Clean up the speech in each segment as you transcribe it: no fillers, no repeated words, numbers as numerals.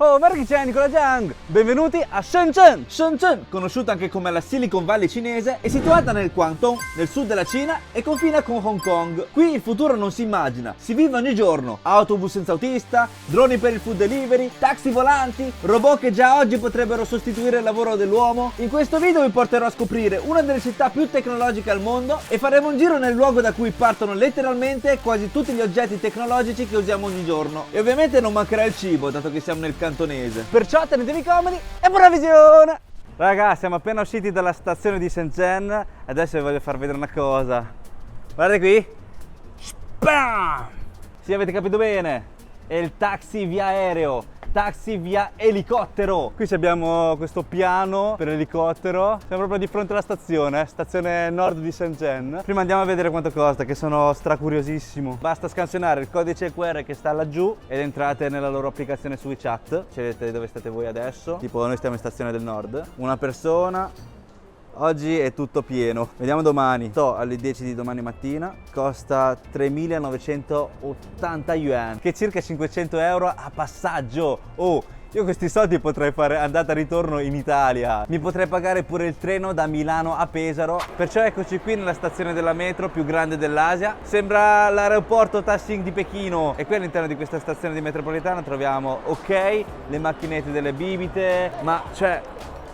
Oh, guarda chi c'è, Nicola Jiang! Benvenuti a Shenzhen! Shenzhen, conosciuta anche come la Silicon Valley cinese, è situata nel Guangdong, nel sud della Cina e confina con Hong Kong. Qui il futuro non si immagina, si vive ogni giorno. Autobus senza autista, droni per il food delivery, taxi volanti, robot che già oggi potrebbero sostituire il lavoro dell'uomo. In questo video vi porterò a scoprire una delle città più tecnologiche al mondo e faremo un giro nel luogo da cui partono letteralmente quasi tutti gli oggetti tecnologici che usiamo ogni giorno. E ovviamente non mancherà il cibo, dato che siamo nel cantonese. Perciò tenetevi comodi e buona visione! Raga, siamo appena usciti dalla stazione di Shenzhen. Adesso vi voglio far vedere una cosa. Guardate qui. Spam! Sì, avete capito bene. È il taxi via aereo. Taxi via elicottero. Qui abbiamo questo piano per elicottero. Siamo proprio di fronte alla stazione, stazione nord di Shenzhen. Prima andiamo a vedere quanto costa, che sono stracuriosissimo. Basta scansionare il codice QR che sta laggiù ed entrate nella loro applicazione su WeChat. Scegliete dove state voi adesso. Tipo noi stiamo in stazione del nord. Una persona. Oggi è tutto pieno. Vediamo domani. Sto alle 10 di domani mattina. Costa 3.980 yuan, che è circa 500 euro a passaggio. Oh, io questi soldi potrei fare andata e ritorno in Italia. Mi potrei pagare pure il treno da Milano a Pesaro. Perciò eccoci qui nella stazione della metro più grande dell'Asia. Sembra l'aeroporto Taxing di Pechino. E qui all'interno di questa stazione di metropolitana troviamo, ok, le macchinette delle bibite, ma c'è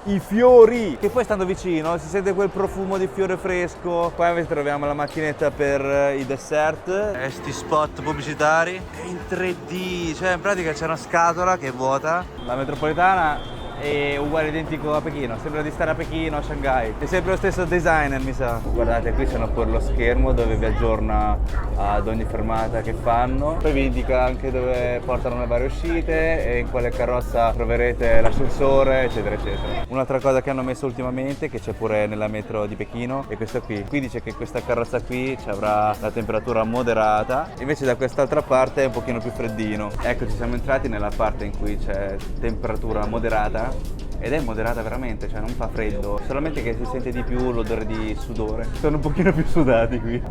i fiori, che poi stando vicino si sente quel profumo di fiore fresco. Qua invece troviamo la macchinetta per i dessert, questi spot pubblicitari in 3D, cioè in pratica c'è una scatola che è vuota. La metropolitana è uguale, identico a Pechino, sembra di stare a Pechino, a Shanghai. È sempre lo stesso designer, mi sa. Guardate, qui c'hanno pure lo schermo dove vi aggiorna ad ogni fermata che fanno. Poi vi indica anche dove portano le varie uscite e in quale carrozza troverete l'ascensore, eccetera eccetera. Un'altra cosa che hanno messo ultimamente, che c'è pure nella metro di Pechino, è questa qui. Qui dice che questa carrozza qui ci avrà la temperatura moderata, invece da quest'altra parte è un pochino più freddino. Ecco, ci siamo entrati nella parte in cui c'è temperatura moderata. Ed è moderata veramente, cioè non fa freddo, solamente che si sente di più l'odore di sudore. Sono un pochino più sudati qui.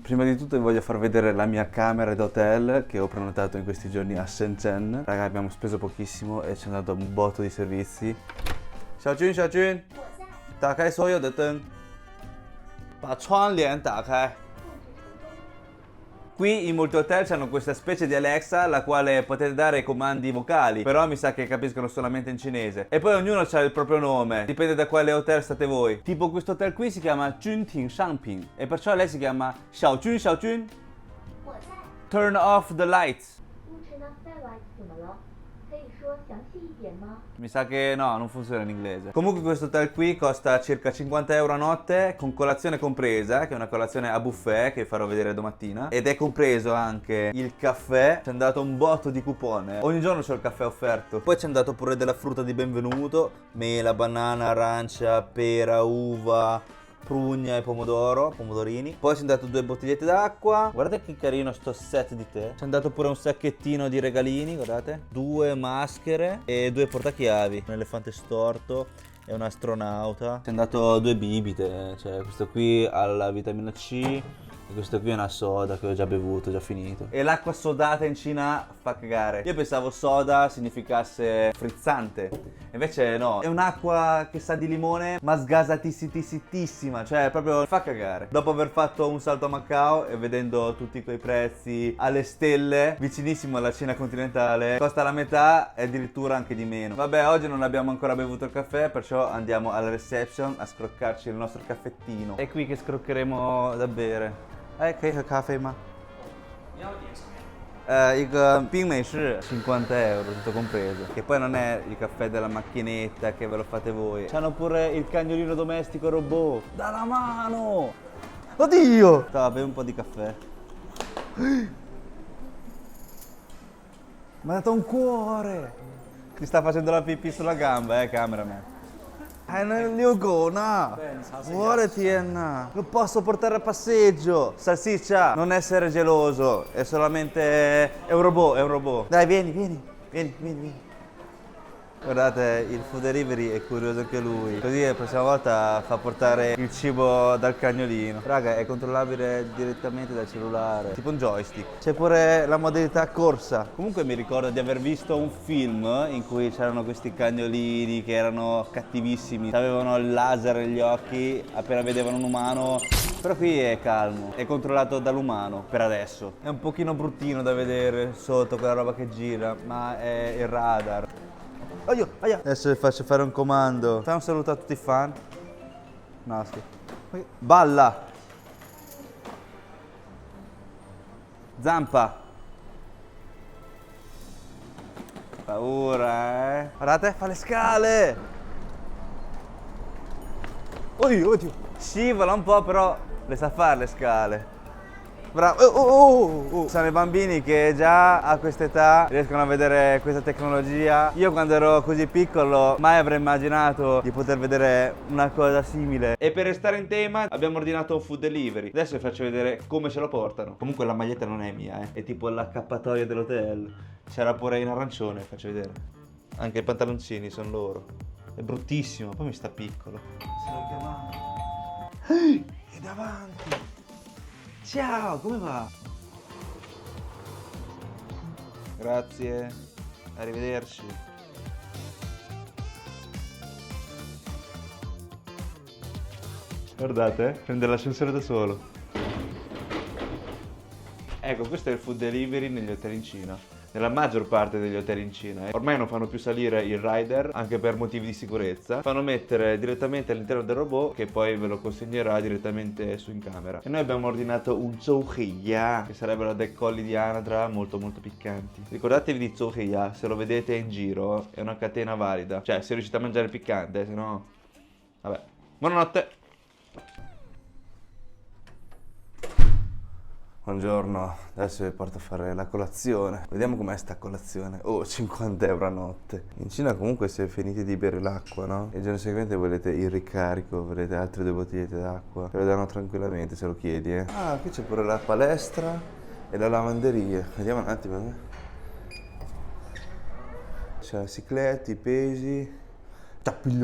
Prima di tutto vi voglio far vedere la mia camera d'hotel che ho prenotato in questi giorni a Shenzhen. Raga, abbiamo speso pochissimo e ci hanno dato un botto di servizi. Xiaojun, Xiaojun, 打开所有的灯，把窗帘打开。 Qui in molti hotel hanno questa specie di Alexa alla quale potete dare comandi vocali, però mi sa che capiscono solamente in cinese. E poi ognuno ha il proprio nome, dipende da quale hotel state voi. Tipo questo hotel qui si chiama Junting Shangping e perciò lei si chiama Xiaojun Xiaojun. Turn off the lights. Mi sa che no, non funziona in inglese. Comunque questo hotel qui costa circa 50 euro a notte, con colazione compresa, che è una colazione a buffet che vi farò vedere domattina. Ed è compreso anche il caffè. Ci hanno dato un botto di coupon. Ogni giorno c'è il caffè offerto. Poi ci hanno dato pure della frutta di benvenuto: mela, banana, arancia, pera, uva, prugna e pomodoro, pomodorini. Poi ci hanno dato 2 bottigliette d'acqua. Guardate che carino sto set di tè. Ci hanno dato pure un sacchettino di regalini, guardate. 2 maschere e 2 portachiavi. Un elefante storto e un astronauta. Ci hanno dato 2 bibite, cioè questo qui ha la vitamina C e questo qui è una soda che ho già bevuto, già finito. E l'acqua sodata in Cina fa cagare. Io pensavo soda significasse frizzante, invece no, è un'acqua che sa di limone ma sgasatissima, cioè proprio fa cagare. Dopo aver fatto un salto a Macao e vedendo tutti quei prezzi alle stelle vicinissimo alla Cina continentale, costa la metà e addirittura anche di meno. Vabbè, oggi non abbiamo ancora bevuto il caffè, perciò andiamo alla reception a scroccarci il nostro caffettino. È qui che scroccheremo da bere. 哎，可以喝咖啡吗？你要点什么？一个冰美式 50 euro tutto compreso, che poi non è il caffè della macchinetta che ve lo fate voi. C'hanno pure il cagnolino domestico robot. Dalla mano! Oddio! Stava bevi un po' di caffè. Mi ha dato un cuore! Ti sta facendo la pipì sulla gamba, cameraman. 还能遛狗呢！我的天哪！ Lo posso portare a passeggio! Salsiccia, non essere geloso, è solamente... è un robot, è un robot. Dai, vieni. Guardate, il food delivery è curioso anche lui. Così la prossima volta fa portare il cibo dal cagnolino. Raga, è controllabile direttamente dal cellulare, tipo un joystick. C'è pure la modalità corsa. Comunque mi ricordo di aver visto un film in cui c'erano questi cagnolini che erano cattivissimi. Avevano il laser negli occhi appena vedevano un umano. Però qui è calmo, è controllato dall'umano per adesso. È un pochino bruttino da vedere sotto quella roba che gira, ma è il radar. Adesso vi faccio fare un comando. Fai un saluto a tutti i fan. No, sì. Balla. Zampa. Paura, eh? Guardate, fa le scale. Oddio. Scivola un po', però le sa fare le scale. Bravo. Sono i bambini che già a quest'età riescono a vedere questa tecnologia. Io quando ero così piccolo mai avrei immaginato di poter vedere una cosa simile. E per restare in tema abbiamo ordinato un food delivery. Adesso vi faccio vedere come ce lo portano. Comunque la maglietta non è mia, è tipo l'accappatoio dell'hotel. C'era pure in arancione, faccio vedere. Anche i pantaloncini sono loro. È bruttissimo, poi mi sta piccolo. Se lo chiamano. È davanti. Ciao, come va? Grazie, arrivederci. Guardate, prende l'ascensore da solo. Ecco, questo è il food delivery negli hotel in Cina. Nella maggior parte degli hotel in Cina. Ormai non fanno più salire il rider, anche per motivi di sicurezza. Fanno mettere direttamente all'interno del robot, che poi ve lo consegnerà direttamente su in camera. E noi abbiamo ordinato un zouhia, che sarebbero dei colli di anatra molto molto piccanti. Ricordatevi di zouhia, se lo vedete in giro, è una catena valida. Cioè, se riuscite a mangiare piccante, se no... Vabbè. Buonanotte! Buongiorno, adesso vi porto a fare la colazione. Vediamo com'è sta colazione. Oh, 50 euro a notte. In Cina comunque se finite di bere l'acqua, no? E il giorno seguente volete il ricarico, volete altre 2 bottigliette d'acqua. Te lo danno tranquillamente se lo chiedi, eh. Ah, qui c'è pure la palestra e la lavanderia. Vediamo un attimo. C'è la ciclette, i pesi, tapis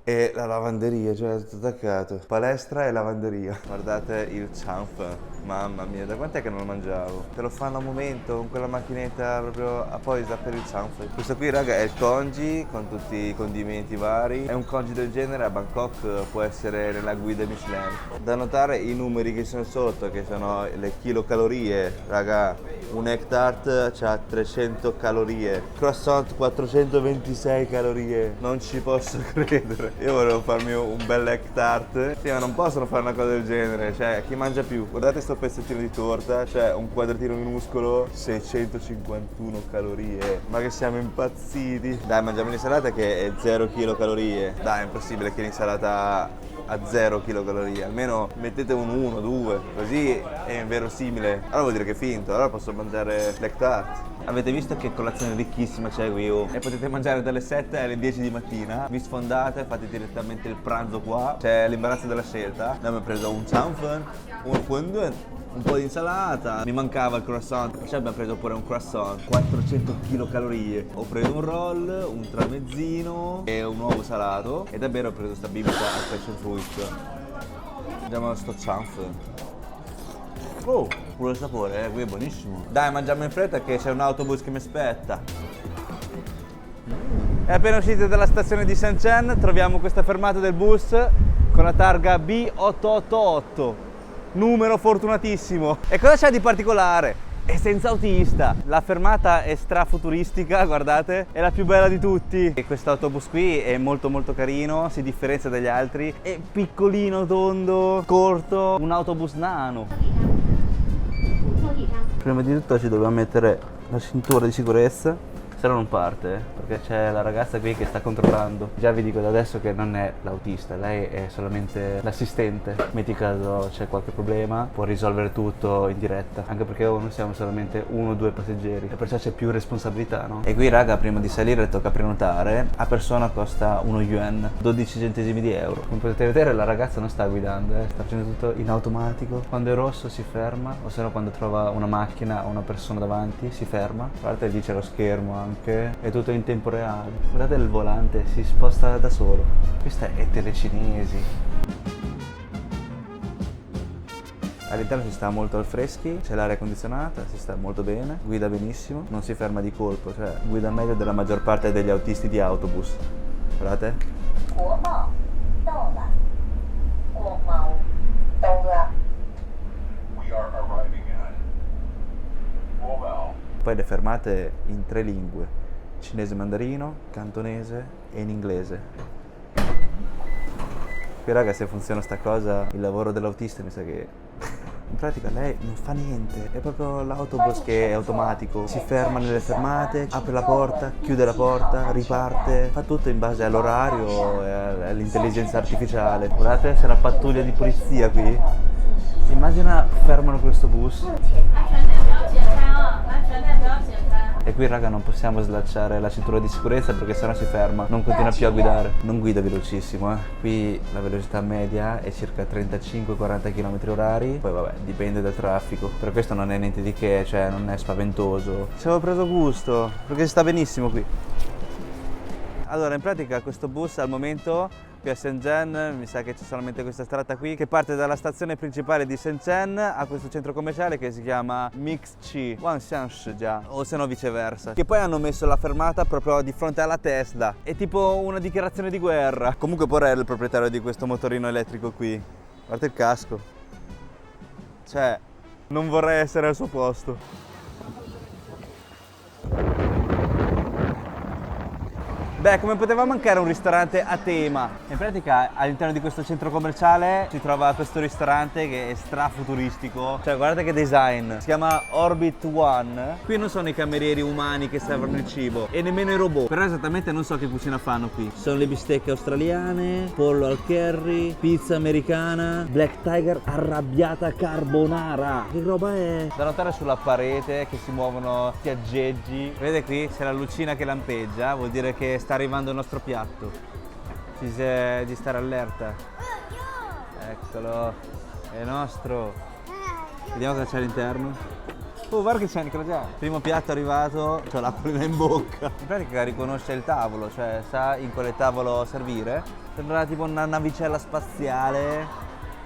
e la lavanderia, cioè tutto attaccato. Palestra e lavanderia. Guardate il champ, mamma mia, da quant'è che non lo mangiavo? Te lo fanno a momento con quella macchinetta proprio apposita per il champ. Questo qui raga è il congee con tutti i condimenti vari. È un congee del genere a Bangkok può essere nella guida Michelin. Da notare i numeri che sono sotto, che sono le kilocalorie, raga. Un egg tart c'ha 300 calorie, croissant 426 calorie, non ci posso credere. Io volevo farmi un bel egg tart. Sì, ma non possono fare una cosa del genere. Cioè, chi mangia più? Guardate sto pezzettino di torta, cioè un quadratino minuscolo, 651 calorie. Ma che siamo impazziti. Dai, mangiamo l'insalata che è 0 kcal. Dai, è impossibile che l'insalata a 0 kcal. Almeno mettete un 1, 2, così è inverosimile. Allora vuol dire che è finto, allora posso mangiare l'egg tart. Avete visto che colazione ricchissima c'è qui? E potete mangiare dalle 7 alle 10 di mattina. Vi sfondate, fate direttamente il pranzo qua. C'è l'imbarazzo della scelta. Noi abbiamo preso un chamfen, un fondue, un po' di insalata. Mi mancava il croissant. Cioè abbiamo preso pure un croissant, 400 kcal. Ho preso un roll, un tramezzino e un uovo salato. E davvero ho preso sta bibita al passion fruit. Andiamo a sto chamfen. Oh, pure il sapore, qui è buonissimo. Dai, mangiamo in fretta che c'è un autobus che mi aspetta. E appena uscite dalla stazione di Shenzhen troviamo questa fermata del bus con la targa B888. Numero fortunatissimo. E cosa c'è di particolare? È senza autista. La fermata è strafuturistica, guardate, è la più bella di tutti. E questo autobus qui è molto molto carino, si differenzia dagli altri. È piccolino, tondo, corto, un autobus nano. Prima di tutto ci dobbiamo mettere la cintura di sicurezza, se no non parte, perché c'è la ragazza qui che sta controllando. Già vi dico da adesso che non è l'autista, lei è solamente l'assistente. Metti caso c'è qualche problema, può risolvere tutto in diretta, anche perché noi siamo solamente 1 o 2 passeggeri e perciò c'è più responsabilità, no? E qui raga, prima di salire tocca prenotare, a persona costa 1 yuan, 12 centesimi di euro. Come potete vedere la ragazza non sta guidando, sta facendo tutto in automatico. Quando è rosso si ferma, o se no quando trova una macchina o una persona davanti si ferma. Guardate, lì c'è lo schermo anche, è tutto in tempo reale. Guardate il volante, si sposta da solo. Questa è telecinesi. All'interno si sta molto al freschi, c'è l'aria condizionata, si sta molto bene, guida benissimo, non si ferma di colpo, cioè guida meglio della maggior parte degli autisti di autobus. Guardate. Poi le fermate in 3 lingue, cinese mandarino, cantonese e in inglese. Qui raga, se funziona sta cosa, il lavoro dell'autista mi sa che... In pratica lei non fa niente, è proprio l'autobus che è automatico, si ferma nelle fermate, apre la porta, chiude la porta, riparte, fa tutto in base all'orario e all'intelligenza artificiale. Guardate, c'è la pattuglia di polizia qui. Immagina fermano questo bus. E qui raga non possiamo slacciare la cintura di sicurezza perché sennò si ferma, non continua più a guidare. Non guida velocissimo, Qui la velocità media è circa 35-40 km/h. Poi vabbè, dipende dal traffico. Per questo non è niente di che, cioè non è spaventoso. Ci avevo preso gusto, perché si sta benissimo qui. Allora, in pratica questo bus al momento qui a Shenzhen, mi sa che c'è solamente questa strada qui, che parte dalla stazione principale di Shenzhen a questo centro commerciale che si chiama Mixchi Wanshanshijia, o se no viceversa. Che poi hanno messo la fermata proprio di fronte alla Tesla. È tipo una dichiarazione di guerra. Comunque Porello è il proprietario di questo motorino elettrico qui. Guarda il casco. Cioè, non vorrei essere al suo posto. Beh, come poteva mancare un ristorante a tema? In pratica all'interno di questo centro commerciale si trova questo ristorante che è strafuturistico. Cioè guardate che design, si chiama Orbit One. Qui non sono i camerieri umani che servono il cibo e nemmeno i robot. Però esattamente non so che cucina fanno qui. Sono le bistecche australiane, pollo al curry, pizza americana, Black Tiger arrabbiata carbonara. Che roba è? Da notare sulla parete che si muovono sti aggeggi. Vedete qui c'è la lucina che lampeggia, vuol dire che sta arrivando il nostro piatto. Ci dice di stare allerta. Eccolo, è nostro. Vediamo cosa c'è all'interno. Oh, guarda che c'è Nicola già. Primo piatto arrivato, c'ho l'acquolina in bocca. In pratica riconosce il tavolo, cioè sa in quale tavolo servire. Sembra tipo una navicella spaziale,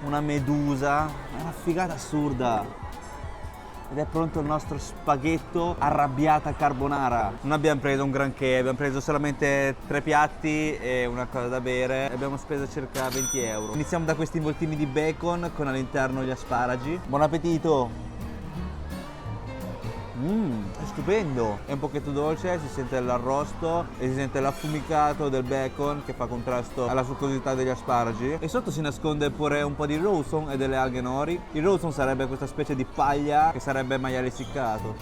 una medusa. È una figata assurda. Ed è pronto il nostro spaghetto arrabbiata carbonara. Non abbiamo preso un granché, abbiamo preso solamente 3 piatti e una cosa da bere. Abbiamo speso circa 20 euro. Iniziamo da questi involtini di bacon con all'interno gli asparagi. Buon appetito! È stupendo! È un pochetto dolce, si sente l'arrosto e si sente l'affumicato del bacon che fa contrasto alla succosità degli asparagi. E sotto si nasconde pure un po' di rousson e delle alghe nori. Il rousson sarebbe questa specie di paglia che sarebbe maiale essiccato.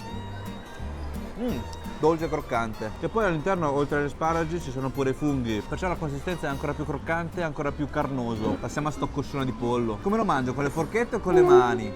Dolce e croccante. E poi all'interno, oltre agli asparagi, ci sono pure i funghi. Perciò la consistenza è ancora più croccante e ancora più carnoso. Passiamo a sto coscione di pollo. Come lo mangio? Con le forchette o con le mani?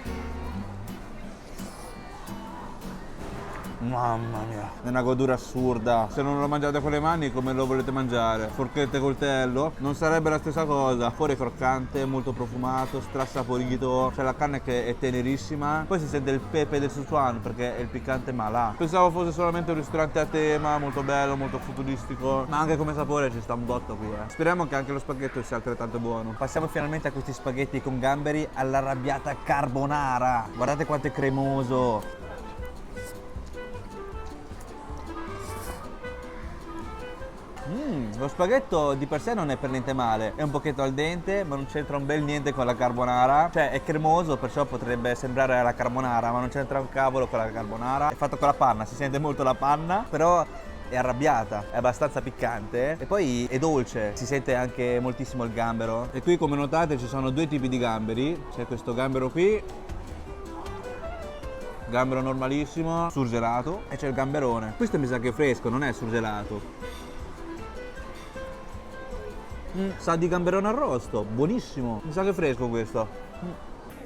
Mamma mia, è una godura assurda. Se non lo mangiate con le mani, come lo volete mangiare? Forchette e coltello? Non sarebbe la stessa cosa. Fuori croccante, molto profumato, strassaporito. C'è la carne che è tenerissima. Poi si sente il pepe del Sichuan perché è il piccante malà. Pensavo fosse solamente un ristorante a tema, molto bello, molto futuristico. Ma anche come sapore ci sta un botto qui, Speriamo che anche lo spaghetto sia altrettanto buono. Passiamo finalmente a questi spaghetti con gamberi all'arrabbiata carbonara. Guardate quanto è cremoso. Lo spaghetto di per sé non è per niente male, è un pochetto al dente ma non c'entra un bel niente con la carbonara. Cioè è cremoso, perciò potrebbe sembrare la carbonara, ma non c'entra un cavolo con la carbonara. È fatto con la panna, si sente molto la panna, però è arrabbiata, è abbastanza piccante e poi è dolce, si sente anche moltissimo il gambero. E qui, come notate, ci sono 2 tipi di gamberi. C'è questo gambero qui, gambero normalissimo, surgelato, e c'è il gamberone. Questo mi sa che è fresco, non è surgelato. Sa di gamberone arrosto, buonissimo. Mi sa che è fresco questo.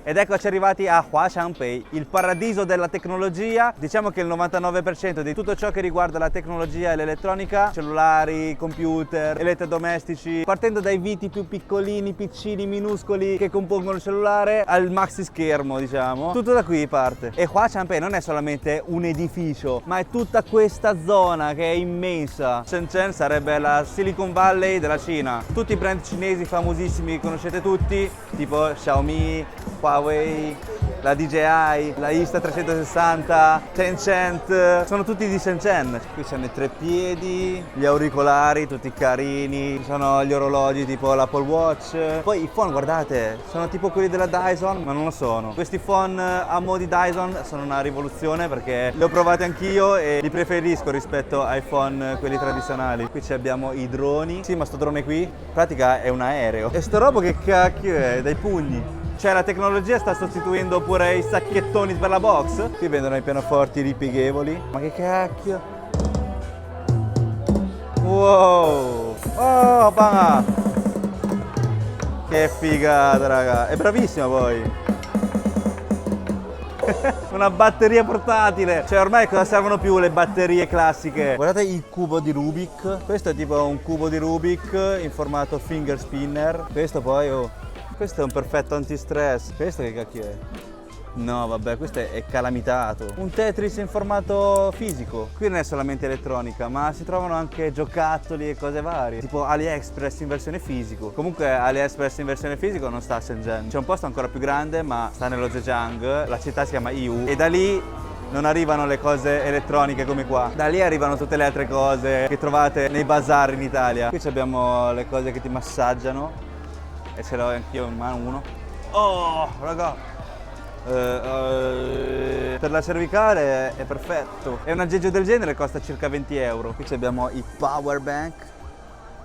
Ed eccoci arrivati a Huaqiangbei, il paradiso della tecnologia. Diciamo che il 99% di tutto ciò che riguarda la tecnologia e l'elettronica, cellulari, computer, elettrodomestici, partendo dai viti più piccolini, piccini, minuscoli che compongono il cellulare al maxi schermo, diciamo. Tutto da qui parte. E Huaqiangbei non è solamente un edificio, ma è tutta questa zona che è immensa. Shenzhen sarebbe la Silicon Valley della Cina. Tutti i brand cinesi famosissimi che conoscete tutti, tipo Xiaomi, Huawei, la DJI, la Insta360, Tencent, sono tutti di Shenzhen. Qui c'hanno i treppiedi, gli auricolari tutti carini, ci sono gli orologi tipo l'Apple Watch. Poi i phone, guardate, sono tipo quelli della Dyson, ma non lo sono. Questi phone a mo' di Dyson sono una rivoluzione perché li ho provati anch'io e li preferisco rispetto ai phone quelli tradizionali. Qui abbiamo i droni. Sì, ma sto drone qui in pratica è un aereo. E sto robo che cacchio è? Dai pugni. Cioè la tecnologia sta sostituendo pure i sacchettoni per la box. Qui vendono i pianoforti ripieghevoli. Ma che cacchio? Wow! Oh, banga! Che figata, raga! È bravissima poi! Una batteria portatile! Cioè ormai cosa servono più le batterie classiche? Guardate il cubo di Rubik. Questo è tipo un cubo di Rubik in formato finger spinner. Questo poi, oh, questo è un perfetto antistress. Questo che cacchio è? No, vabbè, questo è calamitato. Un Tetris in formato fisico. Qui non è solamente elettronica, ma si trovano anche giocattoli e cose varie. Tipo AliExpress in versione fisico. Comunque AliExpress in versione fisico non sta a Shenzhen. C'è un posto ancora più grande, ma sta nello Zhejiang. La città si chiama Yiwu. E da lì non arrivano le cose elettroniche come qua. Da lì arrivano tutte le altre cose che trovate nei bazar in Italia. Qui abbiamo le cose che ti massaggiano. E ce l'ho anch'io in mano uno. Oh, raga! Per la cervicale è perfetto. E un aggeggio del genere costa circa 20 euro. Qui abbiamo i power bank.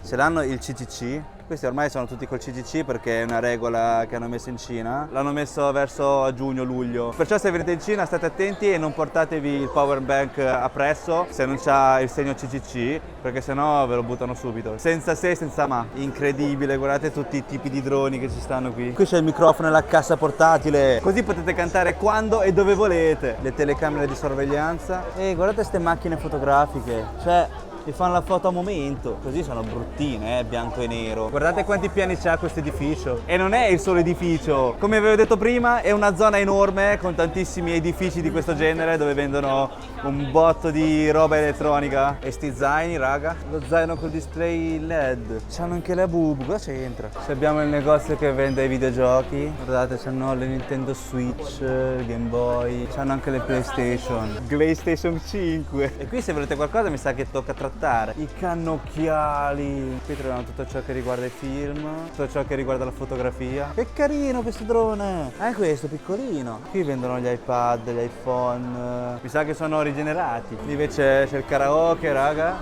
Ce l'hanno il CCC. Questi ormai sono tutti col CCC perché è una regola che hanno messo in Cina. L'hanno messo verso giugno-luglio. Perciò se venite in Cina state attenti e non portatevi il power bank appresso se non c'ha il segno CCC, perché sennò ve lo buttano subito. Senza se, senza ma. Incredibile, guardate tutti i tipi di droni che ci stanno qui. Qui c'è il microfono e la cassa portatile. Così potete cantare quando e dove volete. Le telecamere di sorveglianza. E guardate queste macchine fotografiche. Cioè, ti fanno la foto a momento, così sono bruttine, bianco e nero. Guardate quanti piani c'ha questo edificio. E non è il solo edificio, come avevo detto prima è una zona enorme con tantissimi edifici di questo genere dove vendono un botto di roba elettronica. E sti zaini, raga, lo zaino col display LED. C'hanno anche la Bubu, cosa c'entra? Abbiamo il negozio che vende i videogiochi. Guardate, c'hanno le Nintendo Switch, il Game Boy, c'hanno anche le PlayStation 5. E qui se volete qualcosa mi sa che tocca trattare i cannocchiali. Qui troviamo tutto ciò che riguarda i film, tutto ciò che riguarda la fotografia. Che carino questo drone! È questo piccolino. Qui vendono gli iPad, gli iPhone. Mi sa che sono rigenerati. Lì invece c'è il karaoke, raga.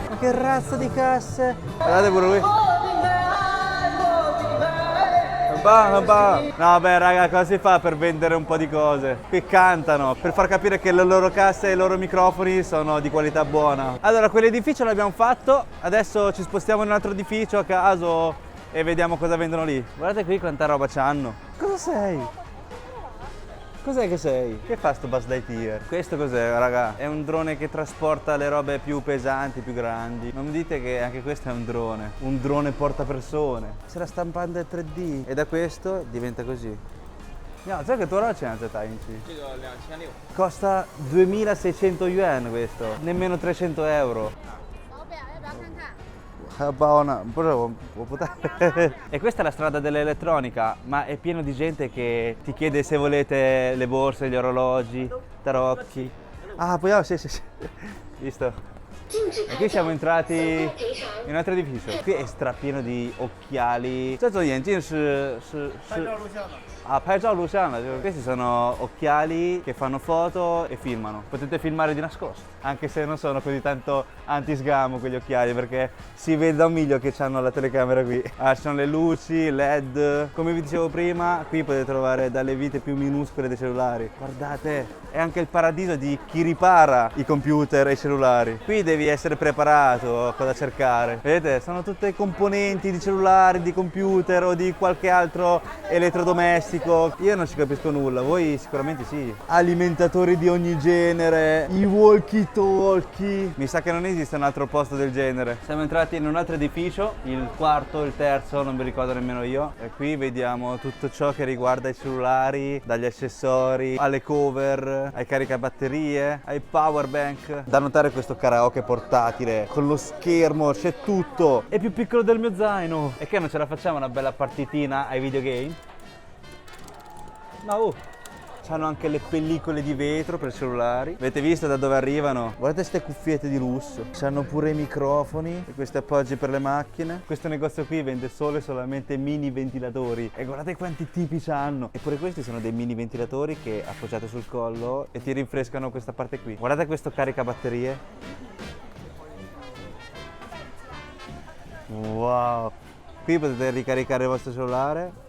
Ma che razza di casse! Guardate pure lui. No vabbè raga, cosa si fa per vendere un po' di cose? Qui cantano per far capire che le loro casse e i loro microfoni sono di qualità buona. Allora quell'edificio l'abbiamo fatto, adesso ci spostiamo in un altro edificio a caso e vediamo cosa vendono lì. Guardate qui quanta roba c'hanno. Cosa sei? Cos'è che sei? Che fa sto Buzz Lightyear? Questo cos'è, raga? È un drone che trasporta le robe più pesanti, più grandi. Non mi dite che anche questo è un drone porta persone. C'è la stampante 3D e da questo diventa così. No, sai che tu ora c'è una Taichi? Costa 2600 yuan questo, nemmeno 300 euro. E questa è la strada dell'elettronica, ma è pieno di gente che ti chiede se volete le borse, gli orologi, tarocchi. Ah, poi sì. Visto? E qui siamo entrati in un altro edificio. Qui è strapieno di occhiali. Questi sono occhiali che fanno foto e filmano. Potete filmare di nascosto, anche se non sono così tanto anti-sgamo quegli occhiali, perché si vede da un miglio che hanno la telecamera qui. Ah, ci sono le luci, LED. Come vi dicevo prima, qui potete trovare dalle vite più minuscole dei cellulari. Guardate, è anche il paradiso di chi ripara i computer e i cellulari. Qui devi essere preparato a cosa cercare. Vedete, sono tutte componenti di cellulari, di computer o di qualche altro elettrodomestico. Io non ci capisco nulla, voi sicuramente sì. Alimentatori di ogni genere, i walkie talkie. Mi sa che non esiste un altro posto del genere. Siamo entrati in un altro edificio, il quarto, il terzo, non mi ricordo nemmeno io. E qui vediamo tutto ciò che riguarda i cellulari, dagli accessori alle cover, ai caricabatterie, ai power bank. Da notare questo karaoke portatile con lo schermo, c'è tutto. È più piccolo del mio zaino. E che non ce la facciamo una bella partitina ai videogame? Ma c'hanno anche le pellicole di vetro per cellulari. Avete visto da dove arrivano? Guardate queste cuffiette di lusso. C'hanno pure i microfoni e questi appoggi per le macchine. Questo negozio qui vende solo e solamente mini ventilatori. E guardate quanti tipi c'hanno. Eppure questi sono dei mini ventilatori che appoggiate sul collo e ti rinfrescano questa parte qui. Guardate questo caricabatterie. Wow. Qui potete ricaricare il vostro cellulare.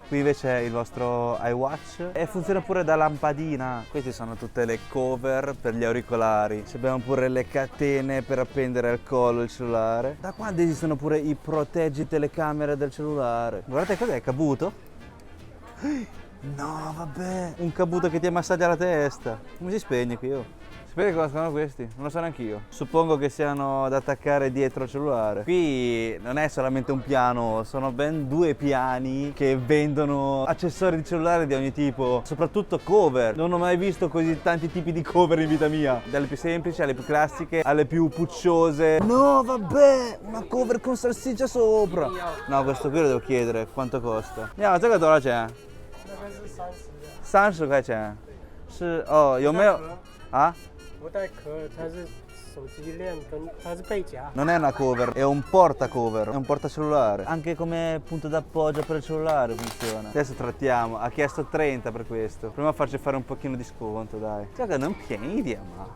Qui invece è il vostro iWatch e funziona pure da lampadina. Queste sono tutte le cover per gli auricolari. Abbiamo pure le catene per appendere al collo il cellulare. Da quando esistono pure i proteggi telecamere del cellulare? Guardate cos'è, cabuto? No, vabbè, un cabuto che ti massaggia la testa. Come si spegne qui? Sapete cosa sono questi? Non lo so neanch'io. Suppongo che siano da attaccare dietro il cellulare. Qui non è solamente un piano, sono ben 2 piani che vendono accessori di cellulare di ogni tipo, soprattutto cover. Non ho mai visto così tanti tipi di cover in vita mia. Dalle più semplici alle più classiche, alle più pucciose. No, vabbè, una cover con salsiccia sopra. No, questo qui lo devo chiedere, quanto costa. Andiamo, sai che cosa c'è? 30块钱。是哦，有没有啊？ 不带壳，它是手机链跟它是背夹。 Non è una cover, è un portacover, è un portacellulare. Anche come punto d'appoggio per il cellulare funziona. Adesso trattiamo, ha chiesto 30 per questo. Prima farci fare un pochino di sconto, dai. Cioè che non pieni, ma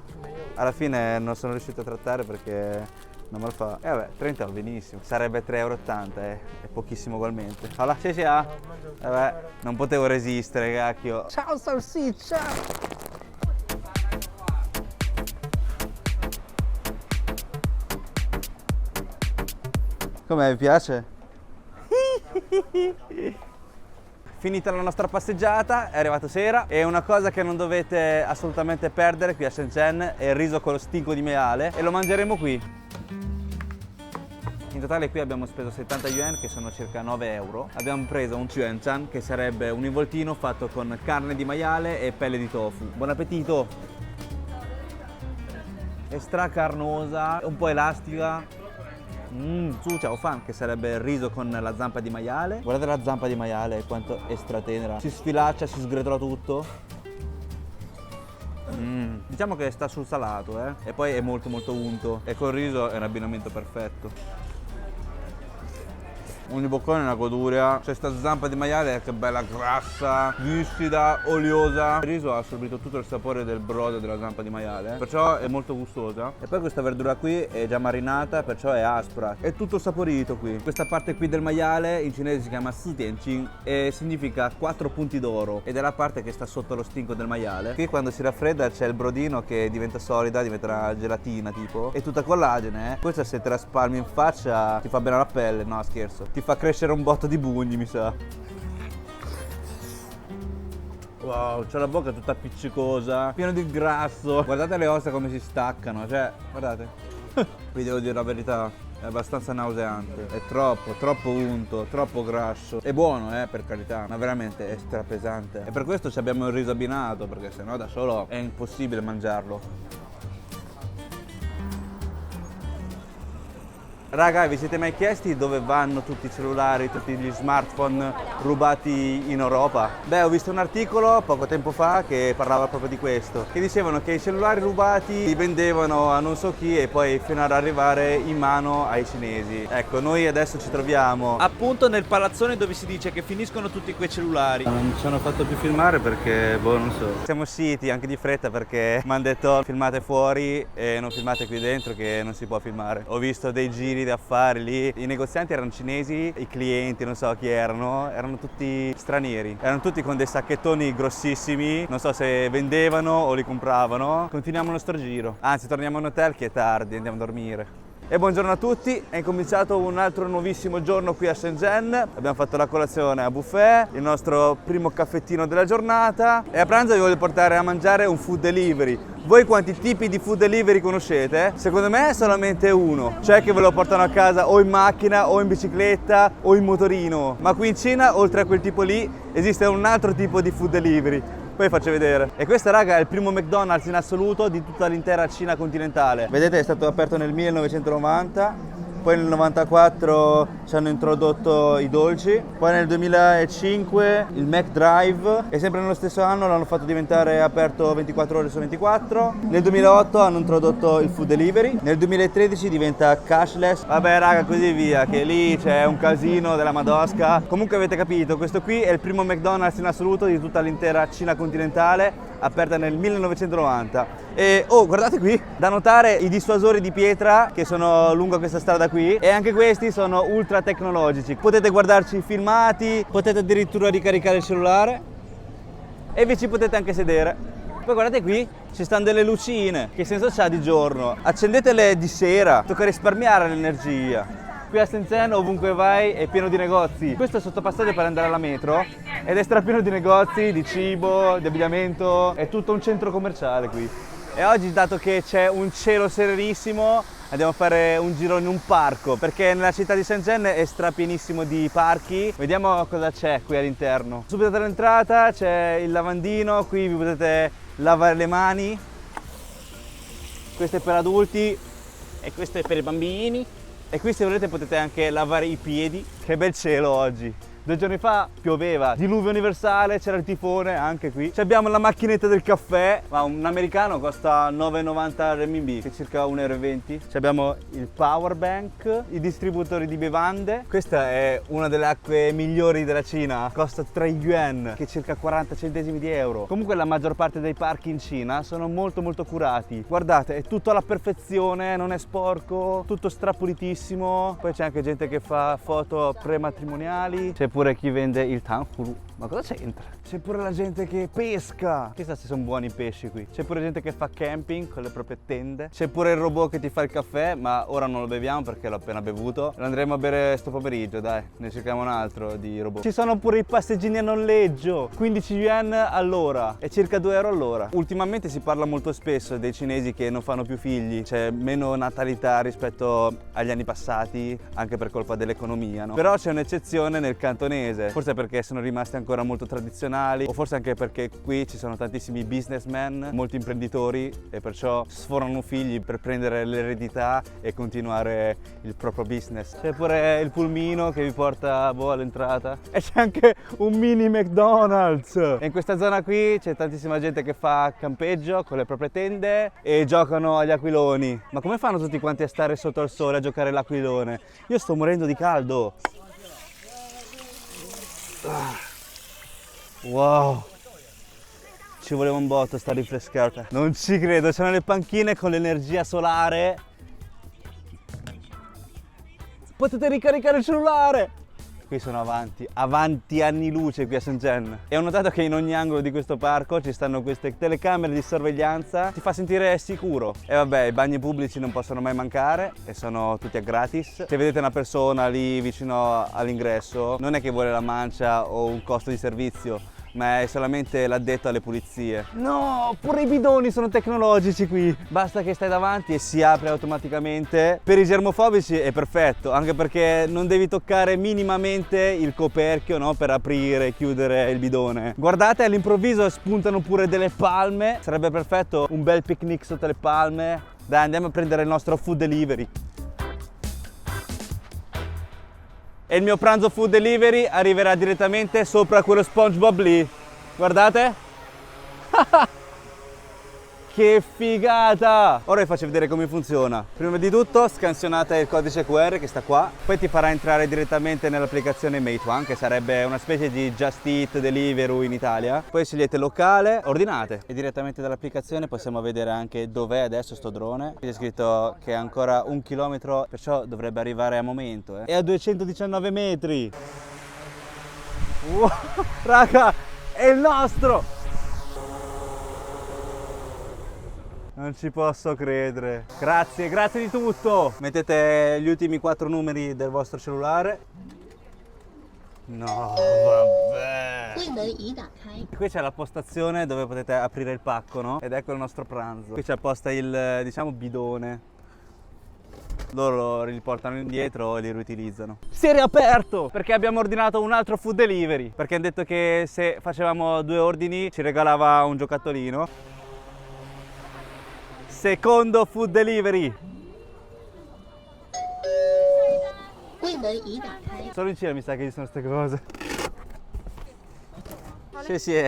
alla fine non sono riuscito a trattare perché non me lo fa. E vabbè, 30 va benissimo. Sarebbe 3,80 €, è pochissimo ugualmente. Allora, sì, vabbè, non potevo resistere, cacchio. Ciao salsiccia! Come vi piace? Finita la nostra passeggiata, è arrivata sera e una cosa che non dovete assolutamente perdere qui a Shenzhen è il riso con lo stinco di maiale e lo mangeremo qui. In totale qui abbiamo speso 70 yuan che sono circa 9 €. Abbiamo preso un chuanchan che sarebbe un involtino fatto con carne di maiale e pelle di tofu. Buon appetito! È stracarnosa, un po' elastica. Su ciao fan, che sarebbe il riso con la zampa di maiale. Guardate la zampa di maiale quanto è stratenera. Si sfilaccia, si sgretola tutto. Diciamo che sta sul salato, e poi è molto molto unto e col riso è un abbinamento perfetto. Ogni boccone è una goduria. C'è sta zampa di maiale che è bella grassa, viscida, oliosa. Il riso ha assorbito tutto il sapore del brodo della zampa di maiale, perciò è molto gustosa. E poi questa verdura qui è già marinata, perciò è aspra. È tutto saporito qui. Questa parte qui del maiale in cinese si chiama Si Tianqing e significa 4 punti d'oro ed è la parte che sta sotto lo stinco del maiale. Qui quando si raffredda c'è il brodino che diventa solida, diventerà gelatina tipo. È tutta collagene, Questa se te la spalmi in faccia ti fa bene alla pelle, no scherzo. Ti fa crescere un botto di bugni, mi sa. Wow, c'è la bocca tutta appiccicosa, pieno di grasso. Guardate le ossa come si staccano, cioè, guardate. Vi devo dire la verità, è abbastanza nauseante. È troppo unto, troppo grasso. È buono, per carità, ma veramente è strapesante. E per questo ci abbiamo il riso abbinato, perché sennò da solo è impossibile mangiarlo. Raga, vi siete mai chiesti dove vanno tutti i cellulari, tutti gli smartphone rubati in Europa? Beh, ho visto un articolo poco tempo fa che parlava proprio di questo, che dicevano che i cellulari rubati li vendevano a non so chi e poi fino ad arrivare in mano ai cinesi. Ecco, noi adesso ci troviamo appunto nel palazzone dove si dice che finiscono tutti quei cellulari. Non ci hanno fatto più filmare perché, non so. Siamo usciti anche di fretta perché mi hanno detto filmate fuori e non filmate qui dentro che non si può filmare. Ho visto dei giri di affari lì, i negozianti erano cinesi, i clienti non so chi erano erano tutti stranieri, erano tutti con dei sacchettoni grossissimi, non so se vendevano o li compravano. Continuiamo il nostro giro, anzi torniamo in hotel che è tardi, andiamo a dormire. E buongiorno a tutti, è incominciato un altro nuovissimo giorno qui a Shenzhen. Abbiamo fatto la colazione a buffet, il nostro primo caffettino della giornata e a pranzo vi voglio portare a mangiare un food delivery. Voi quanti tipi di food delivery conoscete? Secondo me è solamente uno, cioè che ve lo portano a casa o in macchina o in bicicletta o in motorino. Ma qui in Cina, oltre a quel tipo lì, esiste un altro tipo di food delivery. Poi faccio vedere. E questo, raga, è il primo McDonald's in assoluto di tutta l'intera Cina continentale. Vedete, è stato aperto nel 1990. Poi nel 94 ci hanno introdotto i dolci, poi nel 2005 il McDrive e sempre nello stesso anno l'hanno fatto diventare aperto 24 ore su 24. Nel 2008 hanno introdotto il food delivery, nel 2013 diventa cashless. Vabbè raga, così via, che lì c'è un casino della madosca. Comunque avete capito, questo qui è il primo McDonald's in assoluto di tutta l'intera Cina continentale, aperta nel 1990. E oh, guardate qui, da notare i dissuasori di pietra che sono lungo questa strada qui, e anche questi sono ultra tecnologici. Potete guardarci i filmati, potete addirittura ricaricare il cellulare e vi ci potete anche sedere. Poi guardate qui, ci stanno delle lucine. Che senso c'ha di giorno? Accendetele di sera, tocca risparmiare l'energia. Qui a Shenzhen ovunque vai è pieno di negozi. Questo è il sottopassaggio per andare alla metro ed è strapieno di negozi, di cibo, di abbigliamento, è tutto un centro commerciale qui. E oggi, dato che c'è un cielo serenissimo, andiamo a fare un giro in un parco, perché nella città di Shenzhen è strapienissimo di parchi. Vediamo cosa c'è qui all'interno. Subito dall'entrata c'è il lavandino, qui vi potete lavare le mani. Questo è per adulti e questo è per i bambini. E qui, se volete, potete anche lavare i piedi. Che bel cielo oggi! 2 giorni fa pioveva, diluvio universale, c'era il tifone anche qui. Ci abbiamo la macchinetta del caffè, ma un americano costa 9,90 renminbi, che è circa 1,20 €. Ci abbiamo il power bank, i distributori di bevande. Questa è una delle acque migliori della Cina, costa 3 yuan, che è circa 40 centesimi di euro. Comunque la maggior parte dei parchi in Cina sono molto curati. Guardate, è tutto alla perfezione, non è sporco, tutto strapulitissimo. Poi c'è anche gente che fa foto prematrimoniali. C'è pure chi vende il tanfuru. Ma cosa c'entra? C'è pure la gente che pesca. Chissà se sono buoni i pesci qui. C'è pure gente che fa camping con le proprie tende. C'è pure il robot che ti fa il caffè, ma ora non lo beviamo perché l'ho appena bevuto. Lo andremo a bere sto pomeriggio, dai. Ne cerchiamo un altro di robot. Ci sono pure i passeggini a noleggio. 15 yuan all'ora e circa 2 € all'ora. Ultimamente si parla molto spesso dei cinesi che non fanno più figli. C'è meno natalità rispetto agli anni passati, anche per colpa dell'economia, no? Però c'è un'eccezione nel cantonese. Forse perché sono rimasti ancora molto tradizionali, o forse anche perché qui ci sono tantissimi businessmen, molti imprenditori, e perciò sforano figli per prendere l'eredità e continuare il proprio business. C'è pure il pulmino che vi porta all'entrata e c'è anche un mini McDonald's. E in questa zona qui c'è tantissima gente che fa campeggio con le proprie tende e giocano agli aquiloni. Ma come fanno tutti quanti a stare sotto al sole a giocare all'aquilone? Io sto morendo di caldo. Wow, ci voleva un botto sta rinfrescata. Non ci credo, c'erano le panchine con l'energia solare. Potete ricaricare il cellulare. Qui sono avanti anni luce qui a Shenzhen. E ho notato che in ogni angolo di questo parco ci stanno queste telecamere di sorveglianza. Ti fa sentire sicuro. E vabbè, i bagni pubblici non possono mai mancare e sono tutti a gratis. Se vedete una persona lì vicino all'ingresso, non è che vuole la mancia o un costo di servizio, ma è solamente l'addetto alle pulizie. No, pure i bidoni sono tecnologici qui. Basta che stai davanti e si apre automaticamente. Per i germofobici è perfetto, anche perché non devi toccare minimamente il coperchio, no, per aprire e chiudere il bidone. Guardate, all'improvviso spuntano pure delle palme. Sarebbe perfetto un bel picnic sotto le palme. Dai, andiamo a prendere il nostro food delivery. E il mio pranzo food delivery arriverà direttamente sopra quello SpongeBob lì. Guardate. Che figata! Ora vi faccio vedere come funziona. Prima di tutto scansionate il codice QR che sta qua, poi ti farà entrare direttamente nell'applicazione Meituan, che sarebbe una specie di Just Eat Deliveroo in Italia. Poi scegliete locale, ordinate e direttamente dall'applicazione possiamo vedere anche dov'è adesso sto drone. Qui c'è scritto che è ancora 1 chilometro, perciò dovrebbe arrivare a momento. È a 219 metri. Wow, raga, è il nostro! Non ci posso credere. Grazie, grazie di tutto. Mettete gli ultimi 4 numeri del vostro cellulare. No, vabbè. Qui c'è la postazione dove potete aprire il pacco, no? Ed ecco il nostro pranzo. Qui c'è apposta il, diciamo, bidone. Loro li portano indietro e li riutilizzano. Si è riaperto perché abbiamo ordinato un altro food delivery. Perché hanno detto che se facevamo 2 ordini ci regalava un giocattolino. Secondo food delivery. Solo in Cina mi sa che ci sono queste cose. Sì, sì.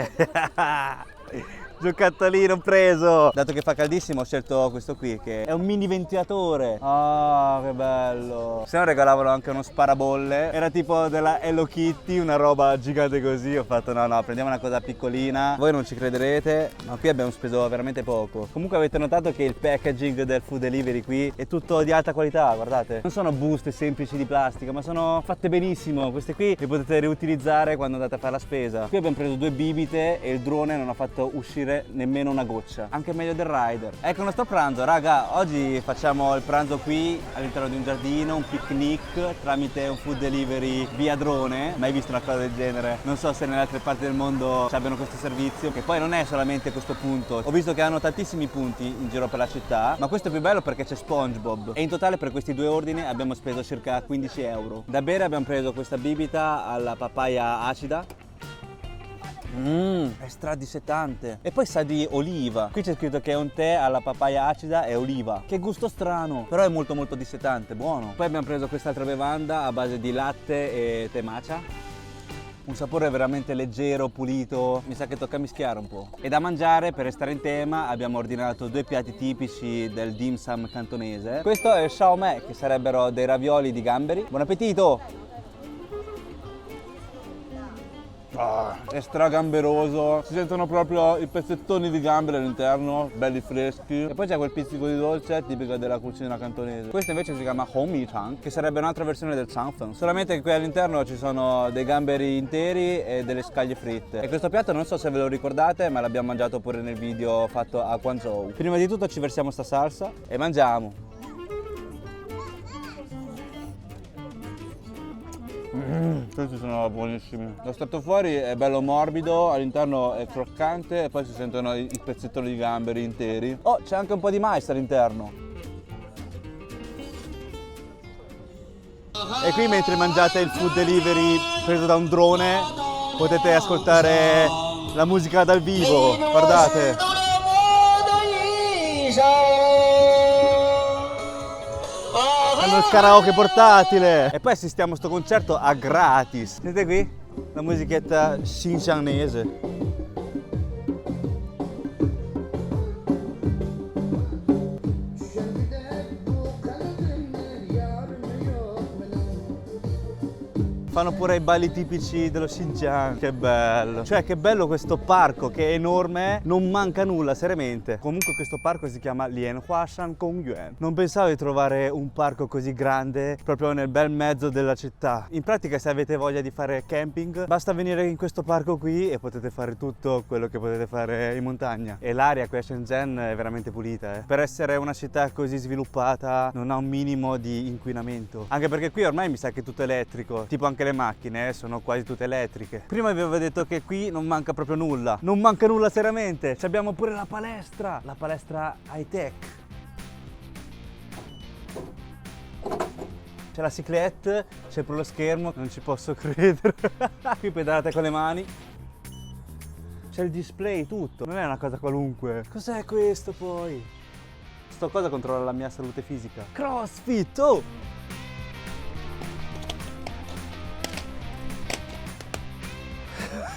Giocattolino preso. Dato che fa caldissimo ho scelto questo qui che è un mini ventilatore. Ah, che bello. Se no regalavano anche uno sparabolle. Era tipo della Hello Kitty, una roba gigante così. Ho fatto no, prendiamo una cosa piccolina. Voi non ci crederete, ma qui abbiamo speso veramente poco. Comunque avete notato che il packaging del food delivery qui è tutto di alta qualità, guardate. Non sono buste semplici di plastica, ma sono fatte benissimo. Queste qui le potete riutilizzare quando andate a fare la spesa. Qui abbiamo preso 2 bibite e il drone non ha fatto uscire nemmeno una goccia, anche meglio del rider. Ecco il nostro pranzo, raga. Oggi facciamo il pranzo qui all'interno di un giardino, un picnic tramite un food delivery via drone. Mai visto una cosa del genere? Non so se nelle altre parti del mondo abbiano questo servizio, che poi non è solamente questo punto. Ho visto che hanno tantissimi punti in giro per la città, ma questo è più bello perché c'è SpongeBob. E in totale per questi 2 ordini abbiamo speso circa 15 euro. Da bere abbiamo preso questa bibita alla papaya acida. È stradissetante. E poi sa di oliva. Qui c'è scritto che è un tè alla papaya acida e oliva. Che gusto strano, però è molto molto dissetante, buono. Poi abbiamo preso quest'altra bevanda a base di latte e tè matcha. Un sapore veramente leggero, pulito. Mi sa che tocca mischiare un po'. E da mangiare, per restare in tema, abbiamo ordinato 2 piatti tipici del dim sum cantonese. Questo è il xiao mei, che sarebbero dei ravioli di gamberi. Buon appetito! È stragamberoso, si sentono proprio i pezzettoni di gamberi all'interno, belli freschi. E poi c'è quel pizzico di dolce tipico della cucina cantonese. Questo invece si chiama Hong Mi Chang, che sarebbe un'altra versione del Changfeng. Solamente che qui all'interno ci sono dei gamberi interi e delle scaglie fritte. E questo piatto non so se ve lo ricordate, ma l'abbiamo mangiato pure nel video fatto a Guangzhou. Prima di tutto ci versiamo sta salsa e mangiamo. Questi sono buonissimi. Lo strato fuori è bello morbido, all'interno è croccante e poi si sentono i pezzettoni di gamberi interi. Oh, c'è anche un po' di mais all'interno. E qui mentre mangiate il food delivery preso da un drone potete ascoltare la musica dal vivo, guardate. Hanno il karaoke portatile. E poi assistiamo a sto concerto a gratis. Sentite qui? La musichetta xinjiangese. Fanno pure i balli tipici dello Xinjiang. Che bello. Cioè che bello questo parco che è enorme. Non manca nulla, seriamente. Comunque questo parco si chiama Lianhuashan Kongyuan. Non pensavo di trovare un parco così grande proprio nel bel mezzo della città. In pratica se avete voglia di fare camping basta venire in questo parco qui e potete fare tutto quello che potete fare in montagna. E l'aria qui a Shenzhen è veramente pulita. Per essere una città così sviluppata non ha un minimo di inquinamento. Anche perché qui ormai mi sa che è tutto elettrico. Tipo anche le macchine sono quasi tutte elettriche. Prima vi avevo detto che qui non manca proprio nulla. Non manca nulla seriamente. Ci abbiamo pure la palestra high tech. C'è la cyclette, c'è pure lo schermo, non ci posso credere. Qui pedalate con le mani. C'è il display, tutto. Non è una cosa qualunque. Cos'è questo poi? Sto cosa controlla la mia salute fisica. CrossFit, oh!